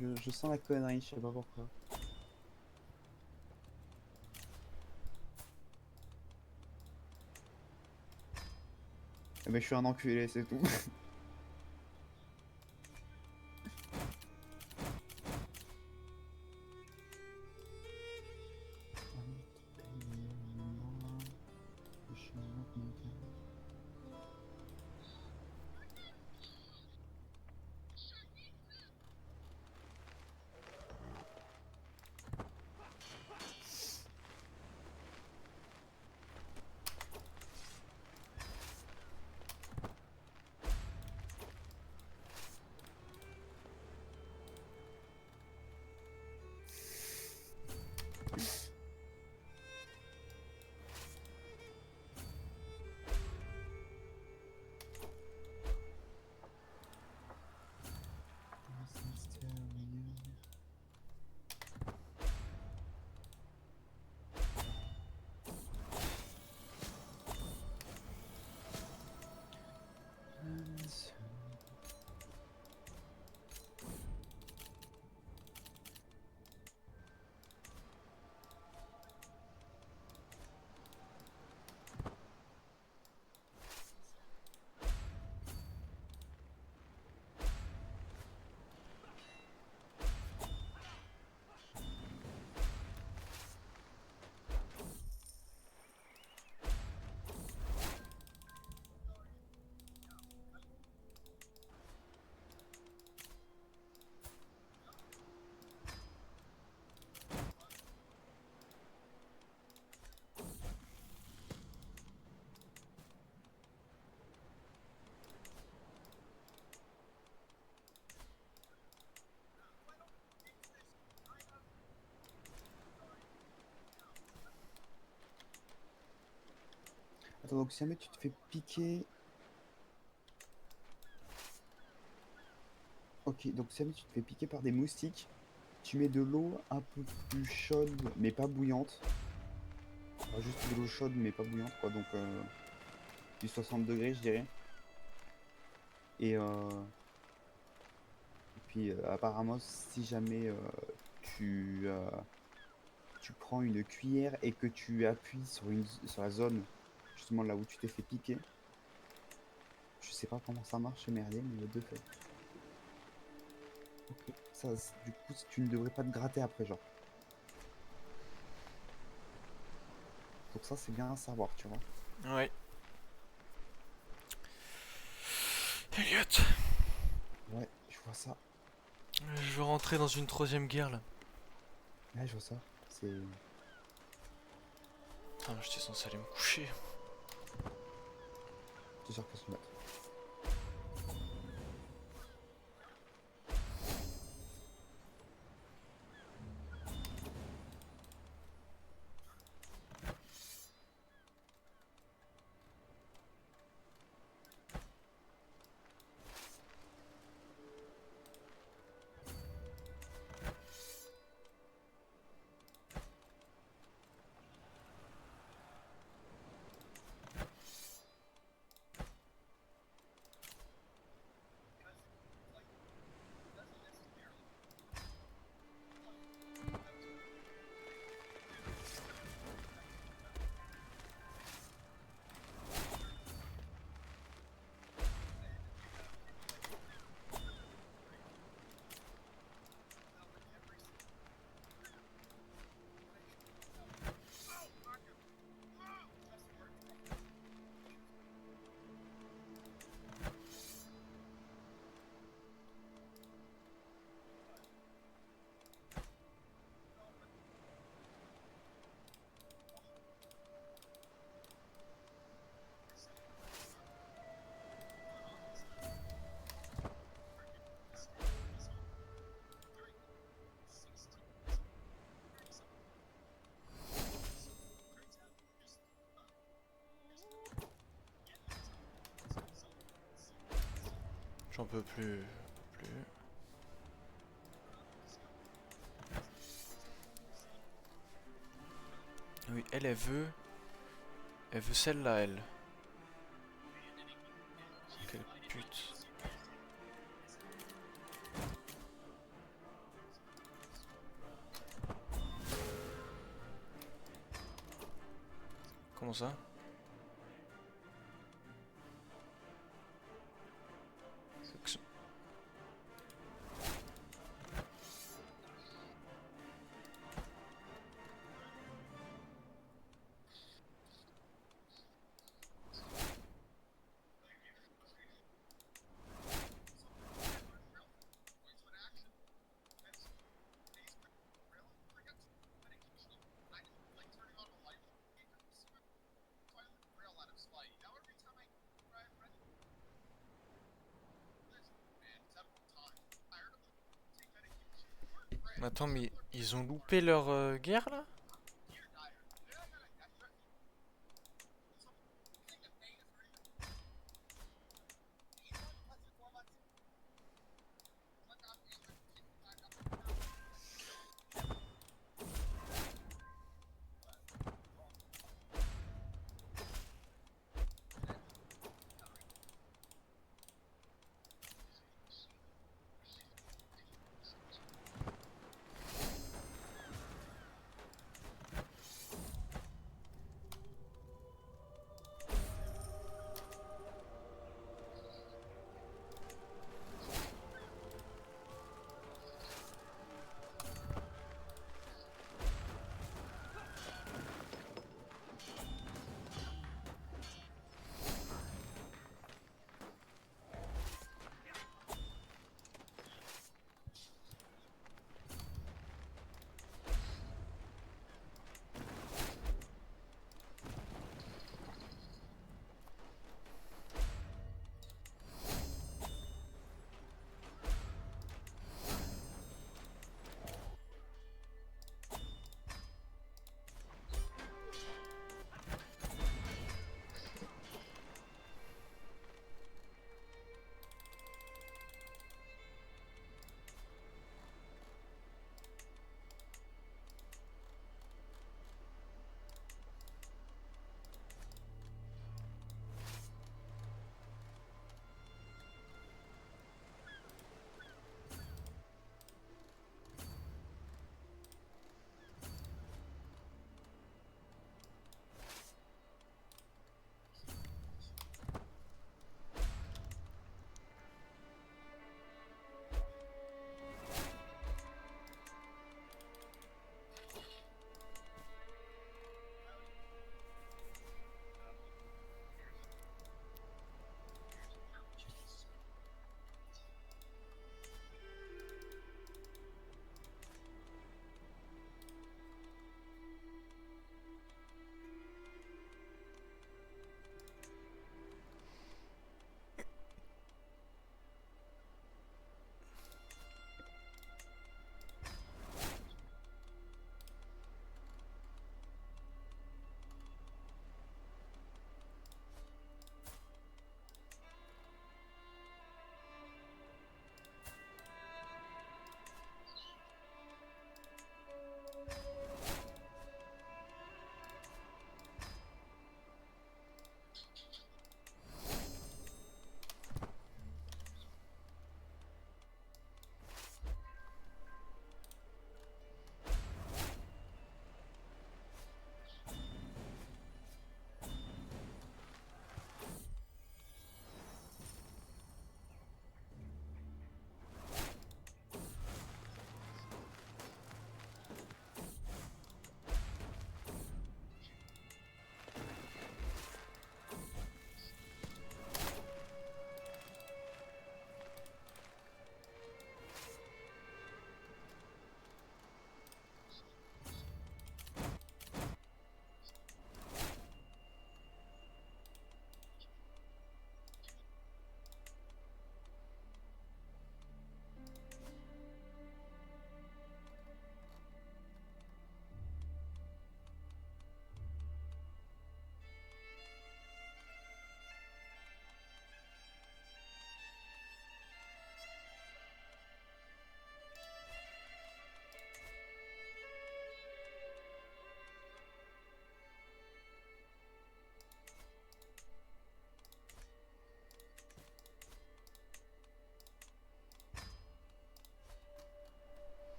Je sens la connerie, je sais pas pourquoi. Eh ben, je suis un enculé, c'est tout. Attends, donc si jamais tu te fais piquer... Ok, donc si jamais tu te fais piquer par des moustiques, tu mets de l'eau un peu plus chaude, mais pas bouillante. Enfin, juste de l'eau chaude, mais pas bouillante, quoi. Donc, du 60 degrés, je dirais. Et, puis, apparemment, si jamais tu, tu prends une cuillère et que tu appuies sur la zone, justement là où tu t'es fait piquer, Je sais pas comment ça marche chez Merlin, mais il y a 2 feuilles. Ok. Ça, du coup, tu ne devrais pas te gratter après, genre. Donc ça, c'est bien à savoir, tu vois.
Ouais. Elliot,
Ouais, je vois ça.
je veux rentrer dans une troisième guerre là.
Ouais, je vois ça. C'est...
Putain, j'étais censé aller me coucher.
C'est sûr qu'il faut se mettre.
J'en peux plus. Plus. Oui, elle veut. Elle veut celle-là, elle. Quelle pute. Comment ça? Attends, mais ils ont loupé leur guerre là?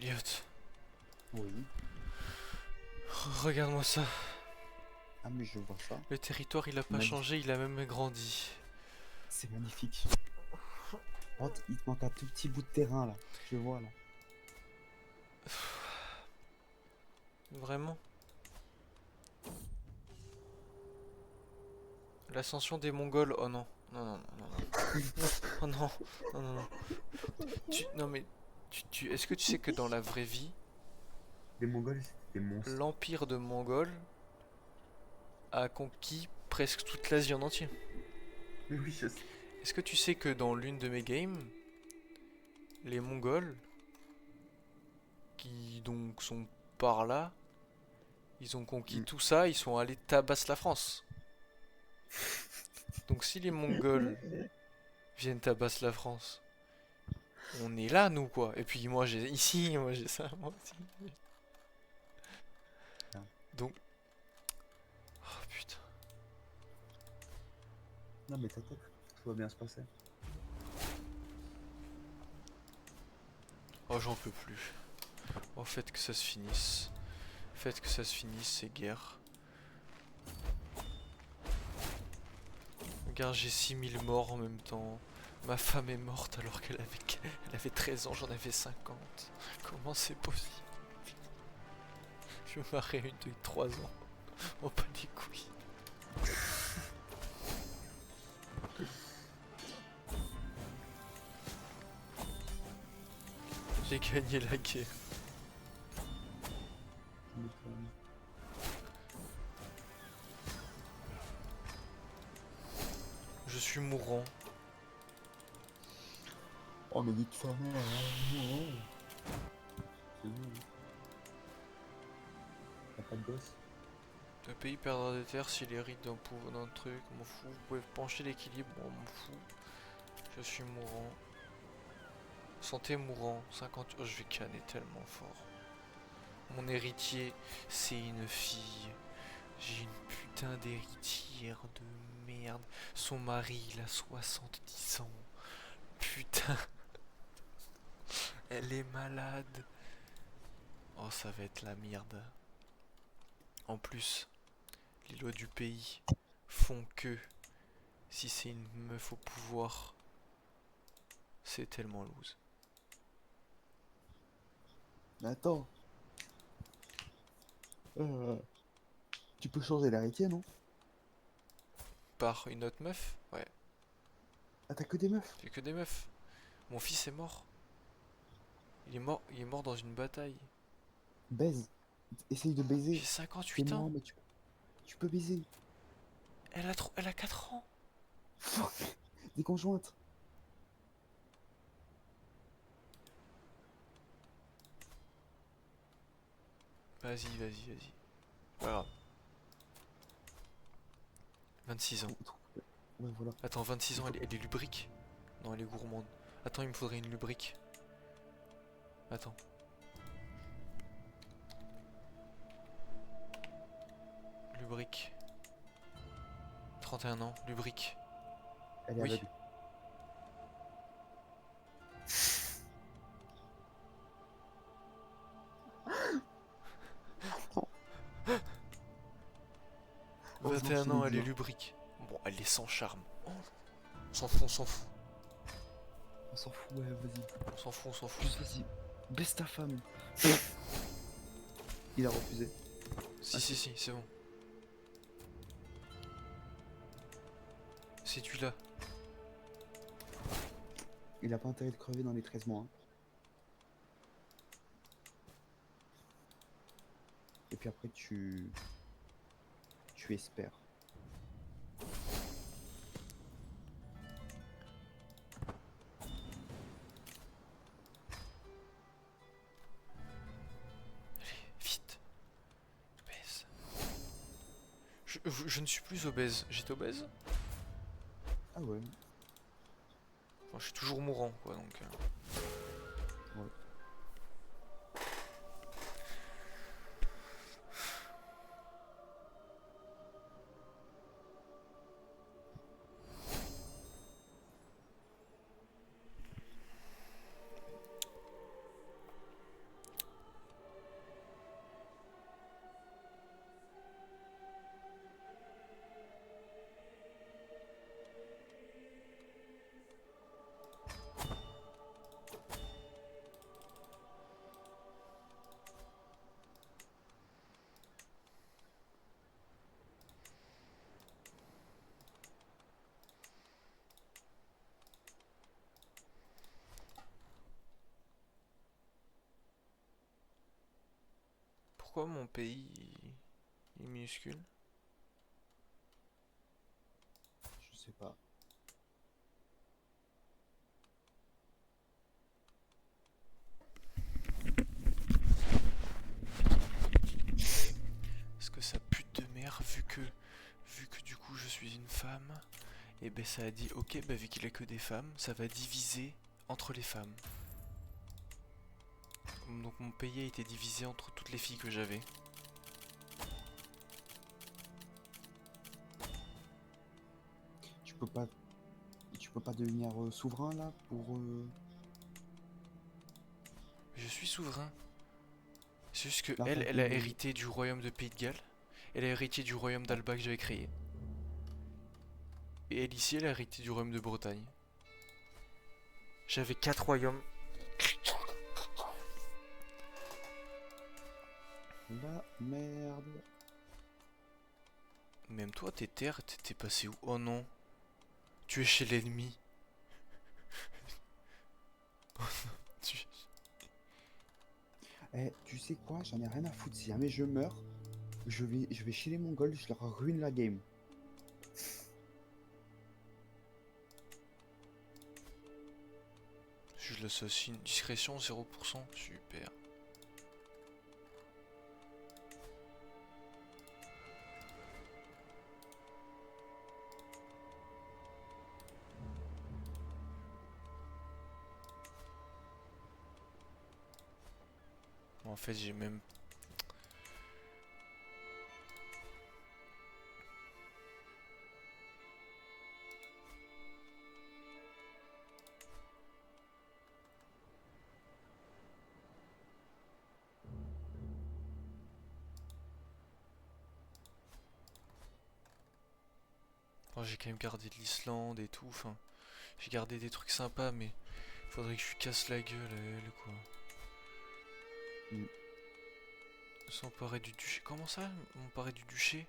Elliot,
Oui.
regarde-moi ça.
Ah, mais je vois ça.
Le territoire, il a pas
Magnifique.
changé, il a même grandi.
C'est magnifique. Oh, il te manque un tout petit bout de terrain là. Je vois là.
Vraiment? L'ascension des Mongols, oh non. Non, non, non, non, non. Oh non, non, non, non. Non mais, est-ce que tu sais que dans la vraie vie,
Les Mongols, c'était des monstres.
l'empire de Mongols a conquis presque toute l'Asie en entier?
Mais oui, je sais.
Est-ce que tu sais que dans l'une de mes games, les Mongols, qui donc sont par là, ils ont conquis
Mm.
tout ça, ils sont allés tabasser la France. Donc si les Mongols viennent tabasser la France, on est là nous quoi. Et puis moi j'ai ici, moi j'ai ça, moi aussi.
Ah.
Donc, oh putain.
Non, mais t'inquiète, tout va bien se passer.
Oh j'en peux plus. Oh faites que ça se finisse. Faites que ça se finisse ces guerres. Regarde j'ai 6000 morts en même temps. Ma femme est morte alors elle avait 13 ans, j'en avais 50. Comment c'est possible? Je me marie à une de 3 ans. Oh pas les couilles. J'ai gagné la guerre. Je suis mourant.
Oh, mais vite fermé. C'est bon. T'as pas de gosse?
Le pays perdra des terres s'il hérite d'un truc, m'en fous. Vous pouvez pencher l'équilibre, bon, m'en fous. Je suis mourant. Santé mourant, 50. Oh, je vais canner tellement fort. Mon héritier, c'est une fille. J'ai une putain d'héritière de merde. Son mari, il a 70 ans. Putain. Elle est malade. Oh, ça va être la merde. En plus, les lois du pays font que si c'est une meuf au pouvoir, c'est tellement loose.
Mais attends. Tu peux changer l'héritier, non?
Par une autre meuf? Ouais,
Ah, t'as que des meufs?
c'est que des meufs. Mon fils est mort. Il est mort dans une bataille.
Baise. Essaye de baiser.
J'ai
C'est
58
mort,
ans.
mais tu peux baiser.
Elle a 4 ans.
Fuck. Des conjointes.
Vas-y, vas-y, vas-y. Pas grave. 26 ans.
Ouais, voilà.
Attends, 26 ans, elle est lubrique? Non, elle est gourmande. Attends, il me faudrait une lubrique. Attends. Lubrique. 31 ans, lubrique.
Elle est
Oui.
aveugle. Oh,
21
non,
ans, elle est lubrique. Bon, elle est sans charme. Oh. On s'en fout, on s'en fout.
On s'en fout, ouais, vas-y.
On s'en fout, on s'en fout.
Juste vas-y. Baisse ta femme. Il a refusé.
Si, si, si, c'est bon. Séduis-la.
Il a pas intérêt de crever dans les 13 mois. Hein. Et puis après, tu espères.
Allez, vite. Baise. Je ne suis plus obèse. J'étais obèse?
Ah ouais.
Enfin, je suis toujours mourant, quoi, donc...
Ouais.
pourquoi mon pays il est minuscule?
Je sais pas.
Parce que sa pute de mère, vu que du coup je suis une femme, et ben ça a dit ok, bah vu qu'il a que des femmes, ça va diviser entre les femmes. Donc mon pays a été divisé entre toutes les filles que j'avais.
Tu peux pas, tu peux pas devenir souverain là pour.
Je suis souverain. C'est juste que
Là,
elle,
enfin,
elle a hérité du royaume de Pays de Galles. Elle a hérité du royaume d'Alba que j'avais créé. Et elle ici, elle a hérité du royaume de Bretagne. J'avais 4 royaumes.
La merde.
Même toi, tes terres, t'es passé où? Oh non. Tu es chez l'ennemi. Tu-
Eh, tu sais quoi? J'en ai rien à foutre. Si jamais je meurs, je vais chez les Mongols, je leur ruine la game.
Je l'assassine. Discrétion 0%. Super. En fait, j'ai même... Oh, j'ai quand même gardé de l'Islande et tout. Enfin, j'ai gardé des trucs sympas, mais faudrait que je lui casse la gueule à elle, quoi.
Mm.
S'emparer du duché. Comment ça? M'emparer du duché?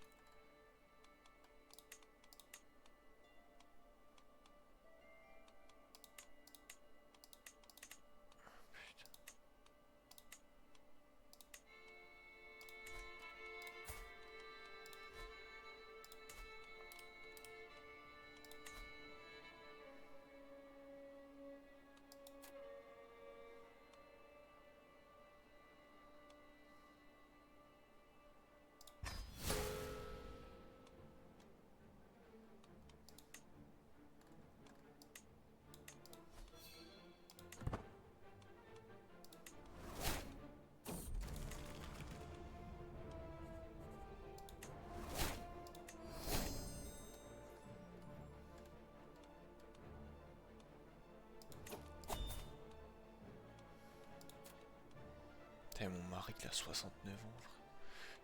Putain, mon mari il a 69 ans, frère.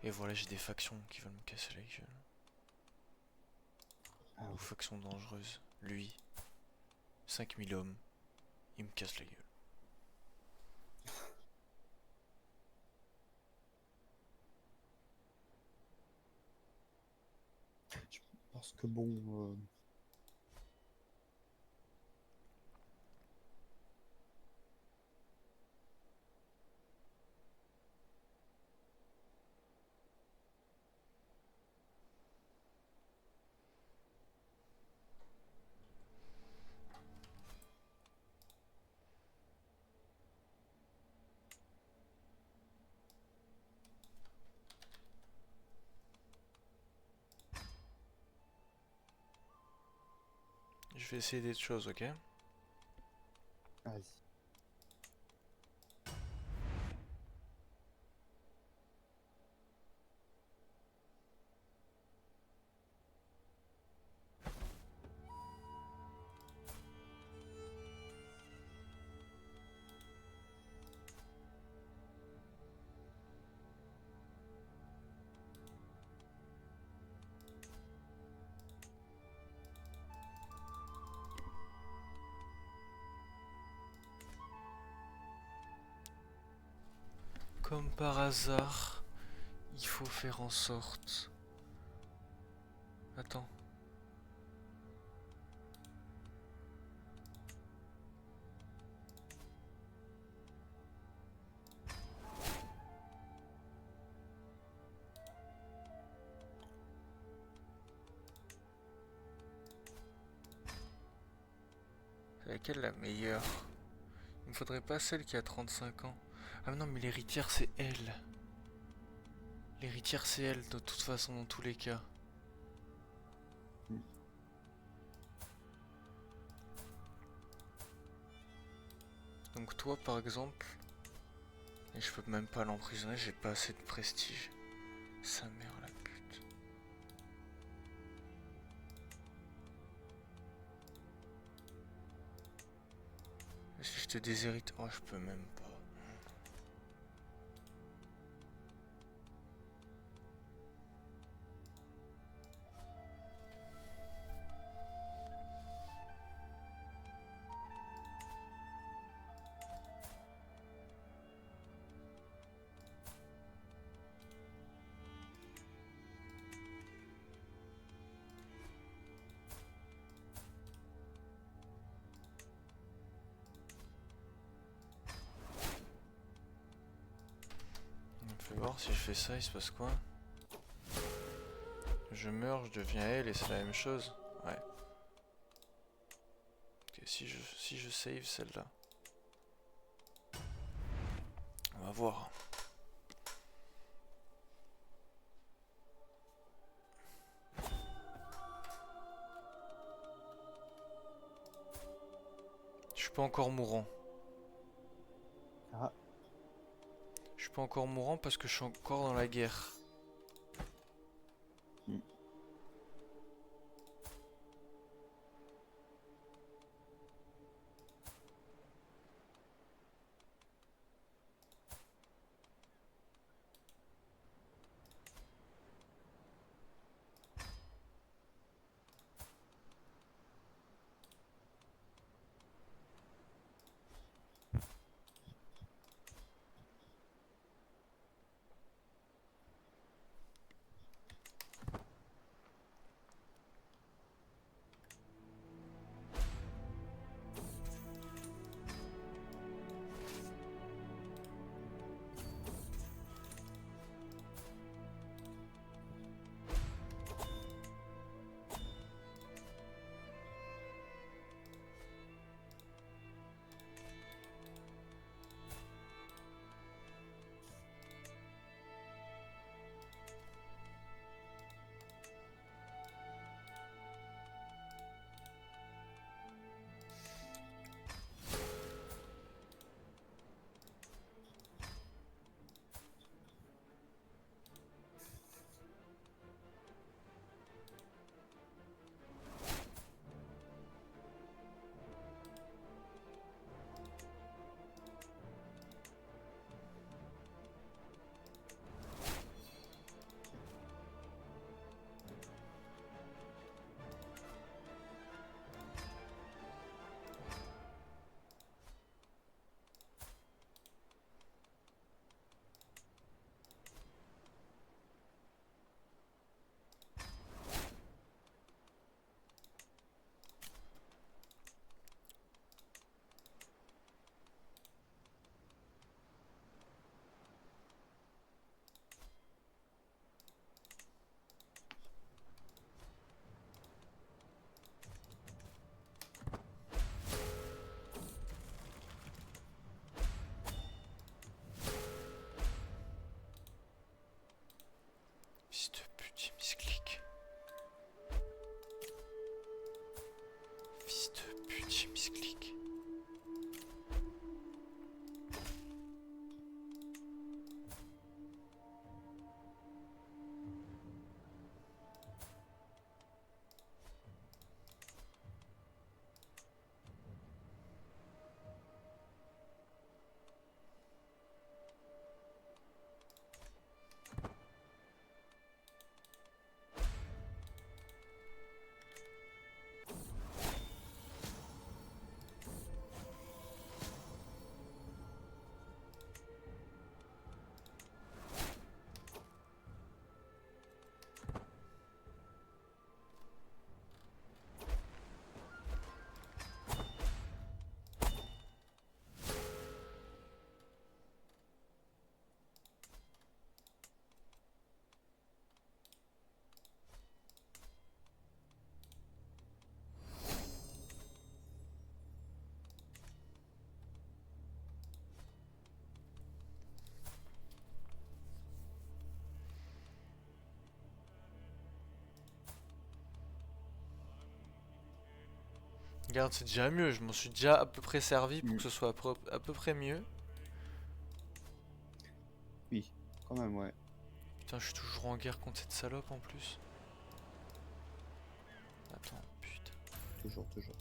Et voilà, j'ai des factions qui veulent me casser la gueule.
Ah
Ou
ouais.
factions dangereuses. Lui, 5000 hommes, il me casse la gueule.
Je pense que bon.
Je vais essayer des choses, ok?
Vas-y.
Comme par hasard, il faut faire en sorte... Attends. C'est laquelle la meilleure? Il me faudrait pas celle qui a 35 ans. Ah non, mais l'héritière c'est elle. L'héritière c'est elle de toute façon dans tous les cas.
Mm.
Donc toi par exemple, et je peux même pas l'emprisonner, j'ai pas assez de prestige. Sa mère la pute. Si je te déshérite, oh je peux même pas. On va voir si je fais ça, il se passe quoi? Je meurs, je deviens elle et c'est la même chose. Ouais. Ok, si je save celle-là. On va voir. Je suis pas encore mourant.
Ah,
Je suis pas encore mourant parce que je suis encore dans la guerre.
mm.
Fils de pute, il misclick. Fils de pute, il misclick. Regarde, c'est déjà mieux, je m'en suis déjà à peu près servi pour
Mm.
que ce soit à peu près mieux.
Oui, quand même, ouais.
Putain, je suis toujours en guerre contre cette salope en plus. Attends, putain.
Toujours, toujours.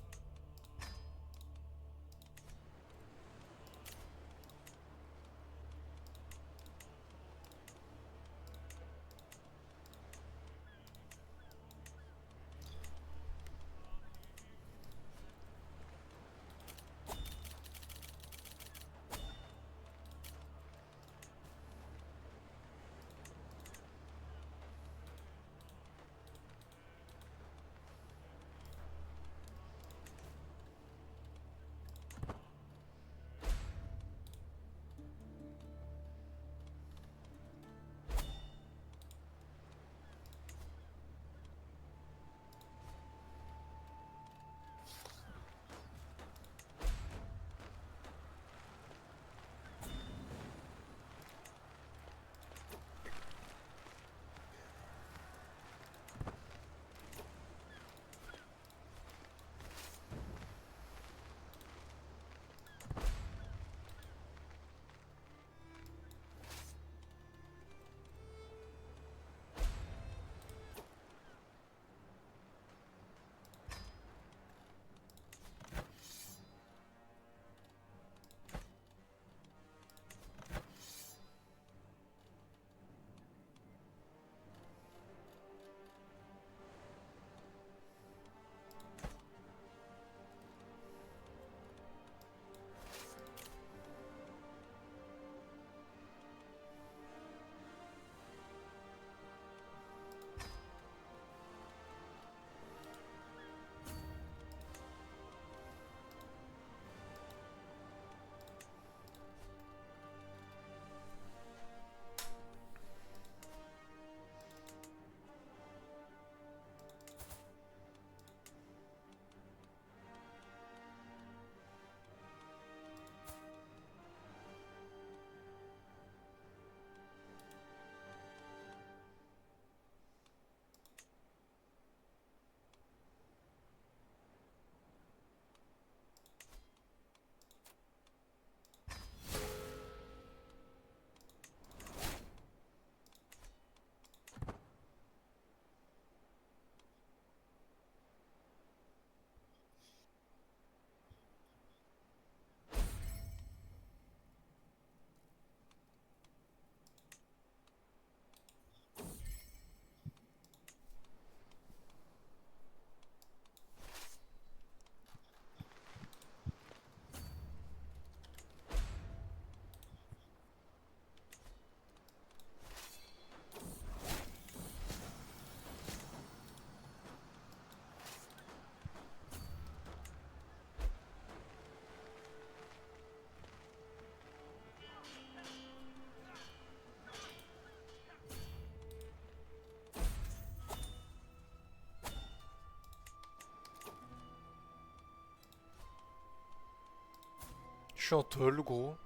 Je suis en tôle, gros.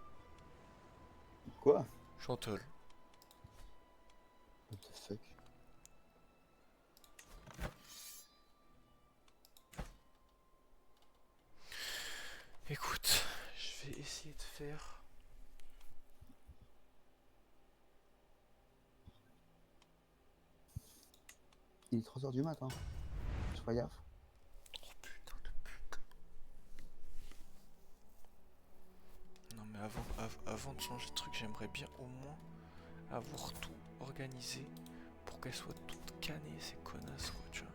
Quoi?
Je suis en tôle.
What the fuck?
Écoute, je vais essayer de faire.
Il est 3 h du matin. Sois gaffe.
Oh putain de putain. Non mais avant de changer de truc, j'aimerais bien au moins avoir tout organisé pour qu'elles soient toutes cannées ces connasses quoi, tu vois.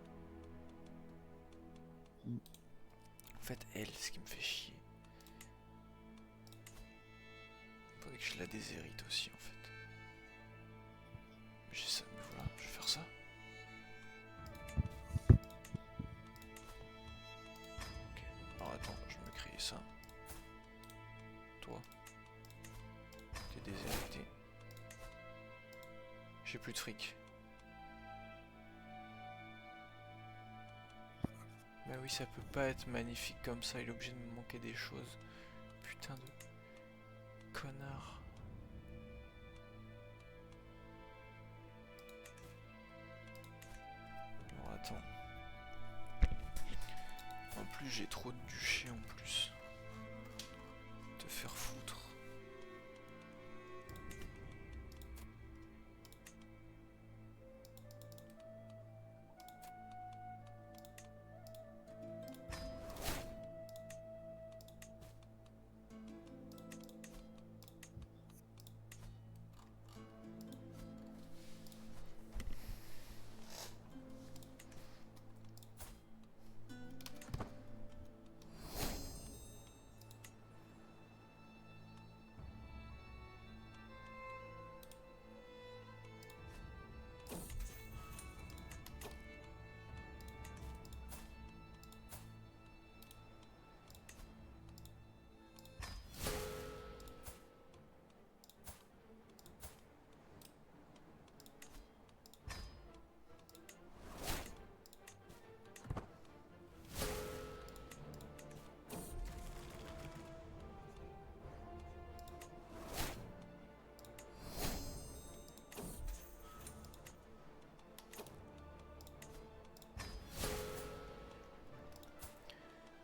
Mm.
En fait, elle, ce qui me fait chier. Faudrait que je la déshérite aussi en fait. J'ai ça, mais voilà, je vais faire ça. Ok, alors attends, je me crée ça. Toi, t'es déshérité. J'ai plus de fric. Bah oui, ça peut pas être magnifique comme ça, il est obligé de me manquer des choses. Putain de connard. Alors attends. En plus plus j'ai trop de duchés en plus. Te faire foutre.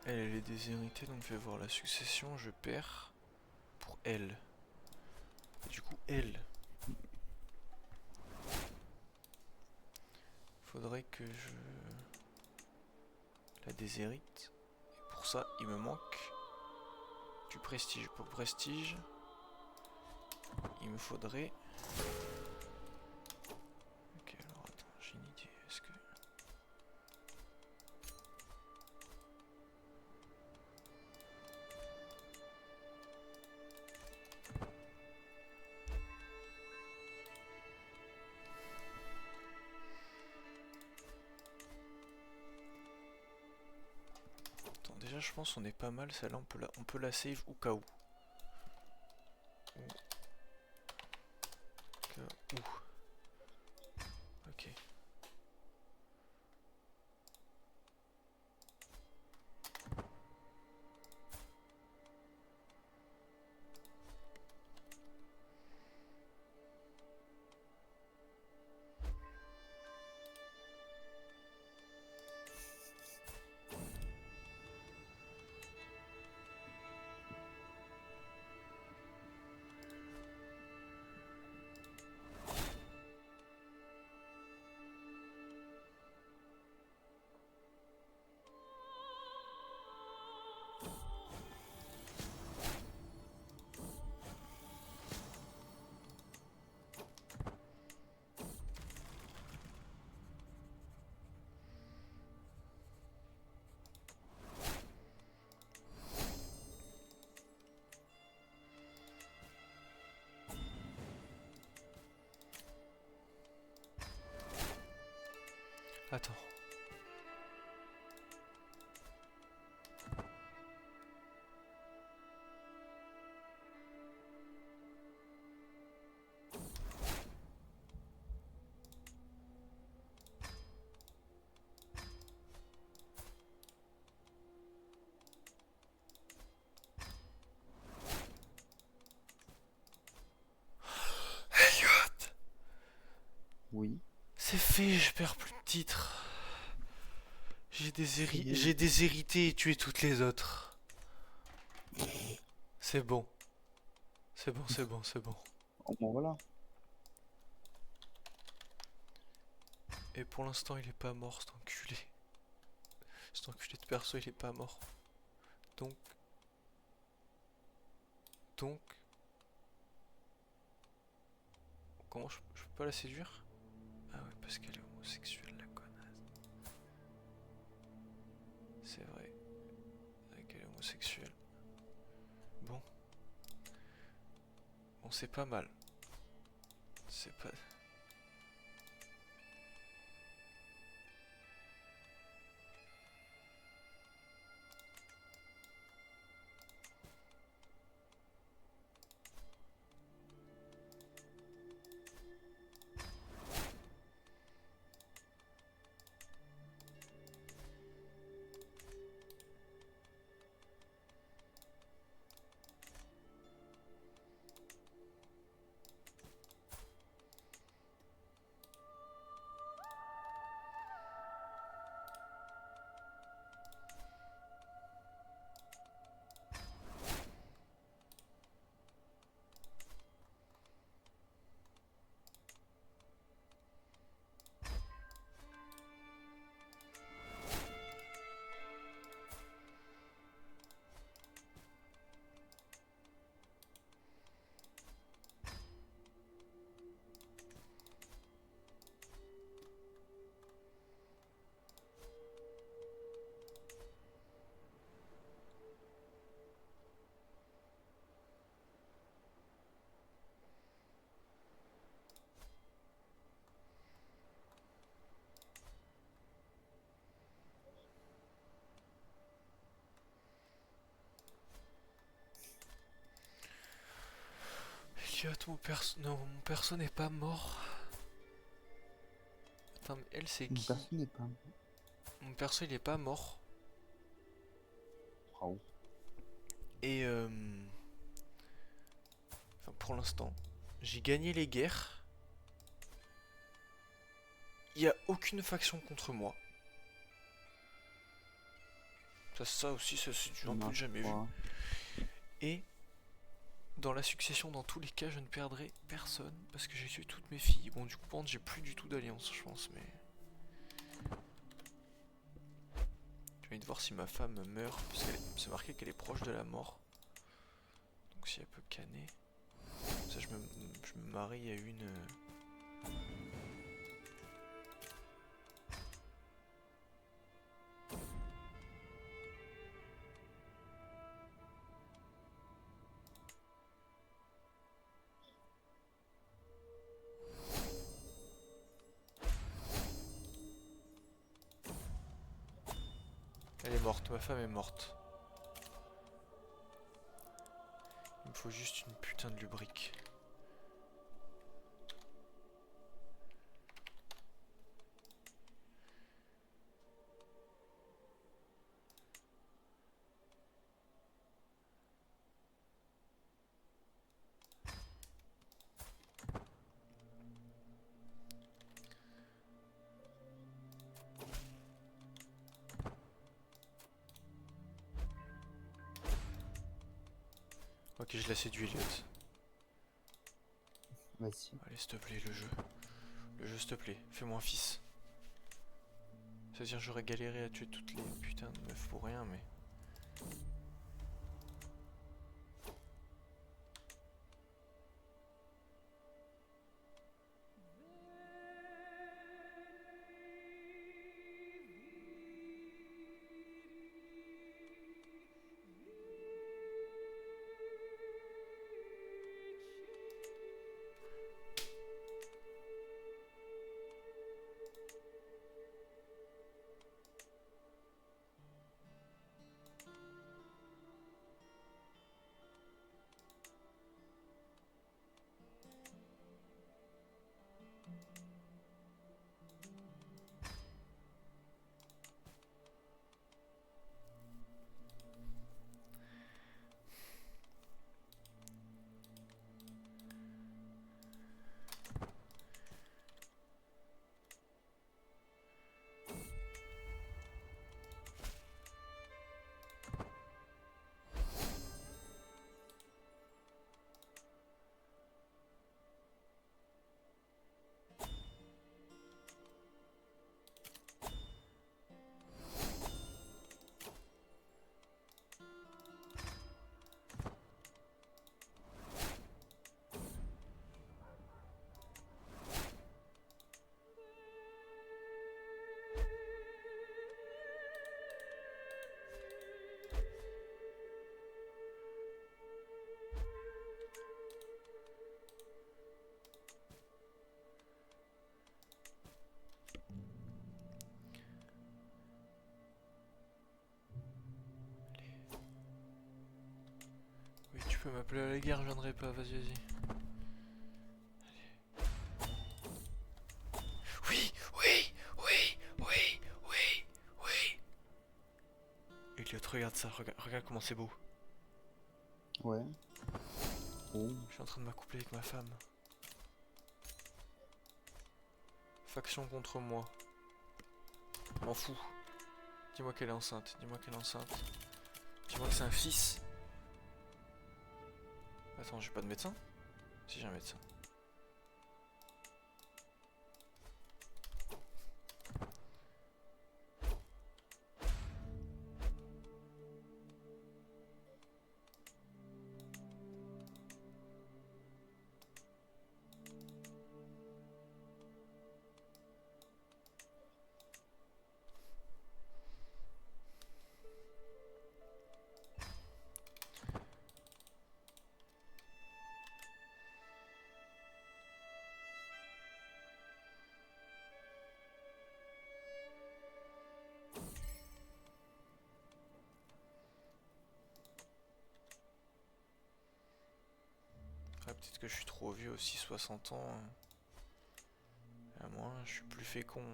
Elle est déshéritée, donc je vais voir la succession, je perds pour elle. Et du coup, elle. Faudrait que je la déshérite. Et pour ça, il me manque du prestige. Pour prestige, il me faudrait... Ok, alors attends, j'ai une idée. Est-ce que... Attends, déjà je pense qu'on est pas mal, celle-là on peut la save au cas où. Cas où. Ok. Attends.
Oui.
C'est fait, je perds plus de titres. J'ai déshérité et tué toutes les autres. C'est bon. C'est bon, c'est bon, c'est bon.
Oh, bon, voilà.
Et pour l'instant, il est pas mort, cet enculé. Cet enculé de perso, il est pas mort. Donc... Comment je peux pas la séduire? Ah ouais, parce qu'elle est homosexuelle, la connasse. C'est vrai. Elle est homosexuelle. Bon. Bon, c'est pas mal. C'est pas... Elliot, non, mon perso n'est pas mort. Attends, mais elle c'est
Mon
qui?
perso n'est pas.
Mon perso il est pas mort.
Waouh.
Et enfin, pour l'instant, j'ai gagné les guerres. Il n'y a aucune faction contre moi. Ça aussi, ça c'est du un peu jamais vu. Et dans la succession, dans tous les cas, je ne perdrai personne parce que j'ai tué toutes mes filles. Bon, du coup, par contre, j'ai plus du tout d'alliance, je pense, mais je vais de voir si ma femme meurt parce que c'est marqué qu'elle est proche de la mort. Donc si elle peut canner, ça, je me marie à une. Elle est morte, ma femme est morte. Il me faut juste une putain de lubrique. Ok, je la séduis, Elliot.
Vas-y.
Allez, s'il te plaît, le jeu. Le jeu, s'il te plaît, fais-moi un fils. C'est-à-dire, j'aurais galéré à tuer toutes les putains de meufs pour rien, mais. Oui, tu peux m'appeler à la guerre, je viendrai pas, vas-y, vas-y. Oui, oui, oui, oui, oui, oui. Elliot, regarde ça, regarde comment c'est beau.
Ouais. Oh.
Je suis en train de m'accoupler avec ma femme. Faction contre moi. M'en fous. Dis-moi qu'elle est enceinte, dis-moi qu'elle est enceinte. Dis-moi que c'est un fils. Attends, j'ai pas de médecin? Si, j'ai un médecin. Peut-être que je suis trop vieux aussi, 60 ans. À moi, je suis plus fécond.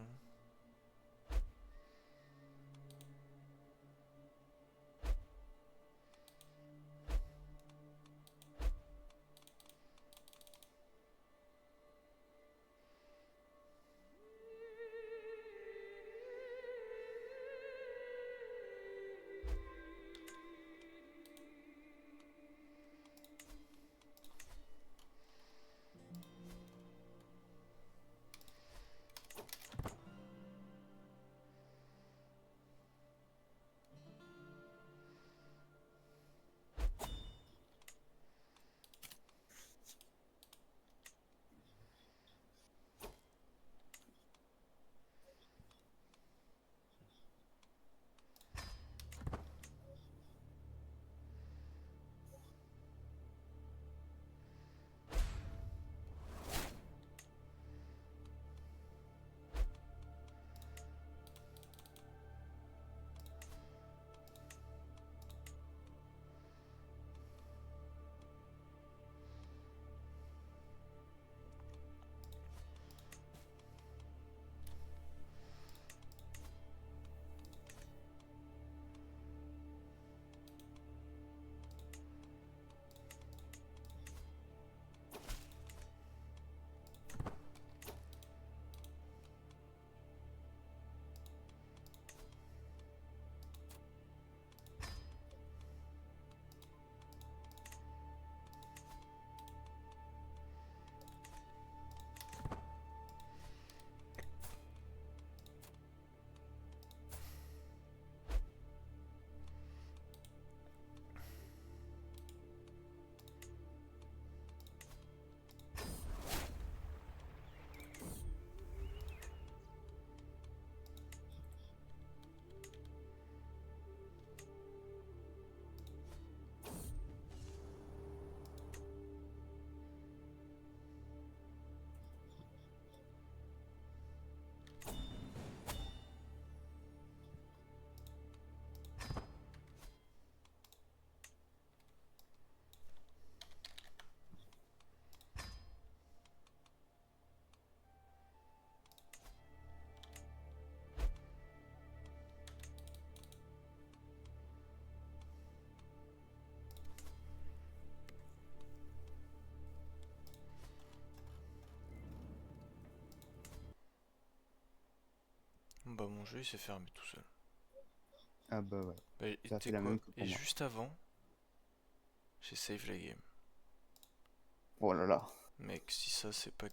Bah mon jeu il s'est fermé tout seul.
Ah bah ouais.
Bah, et
Ça
tu sais
fait la
quoi?
même que pour
Et
moi.
juste avant, j'ai save la game.
Oh là là.
Mec, si ça c'est pas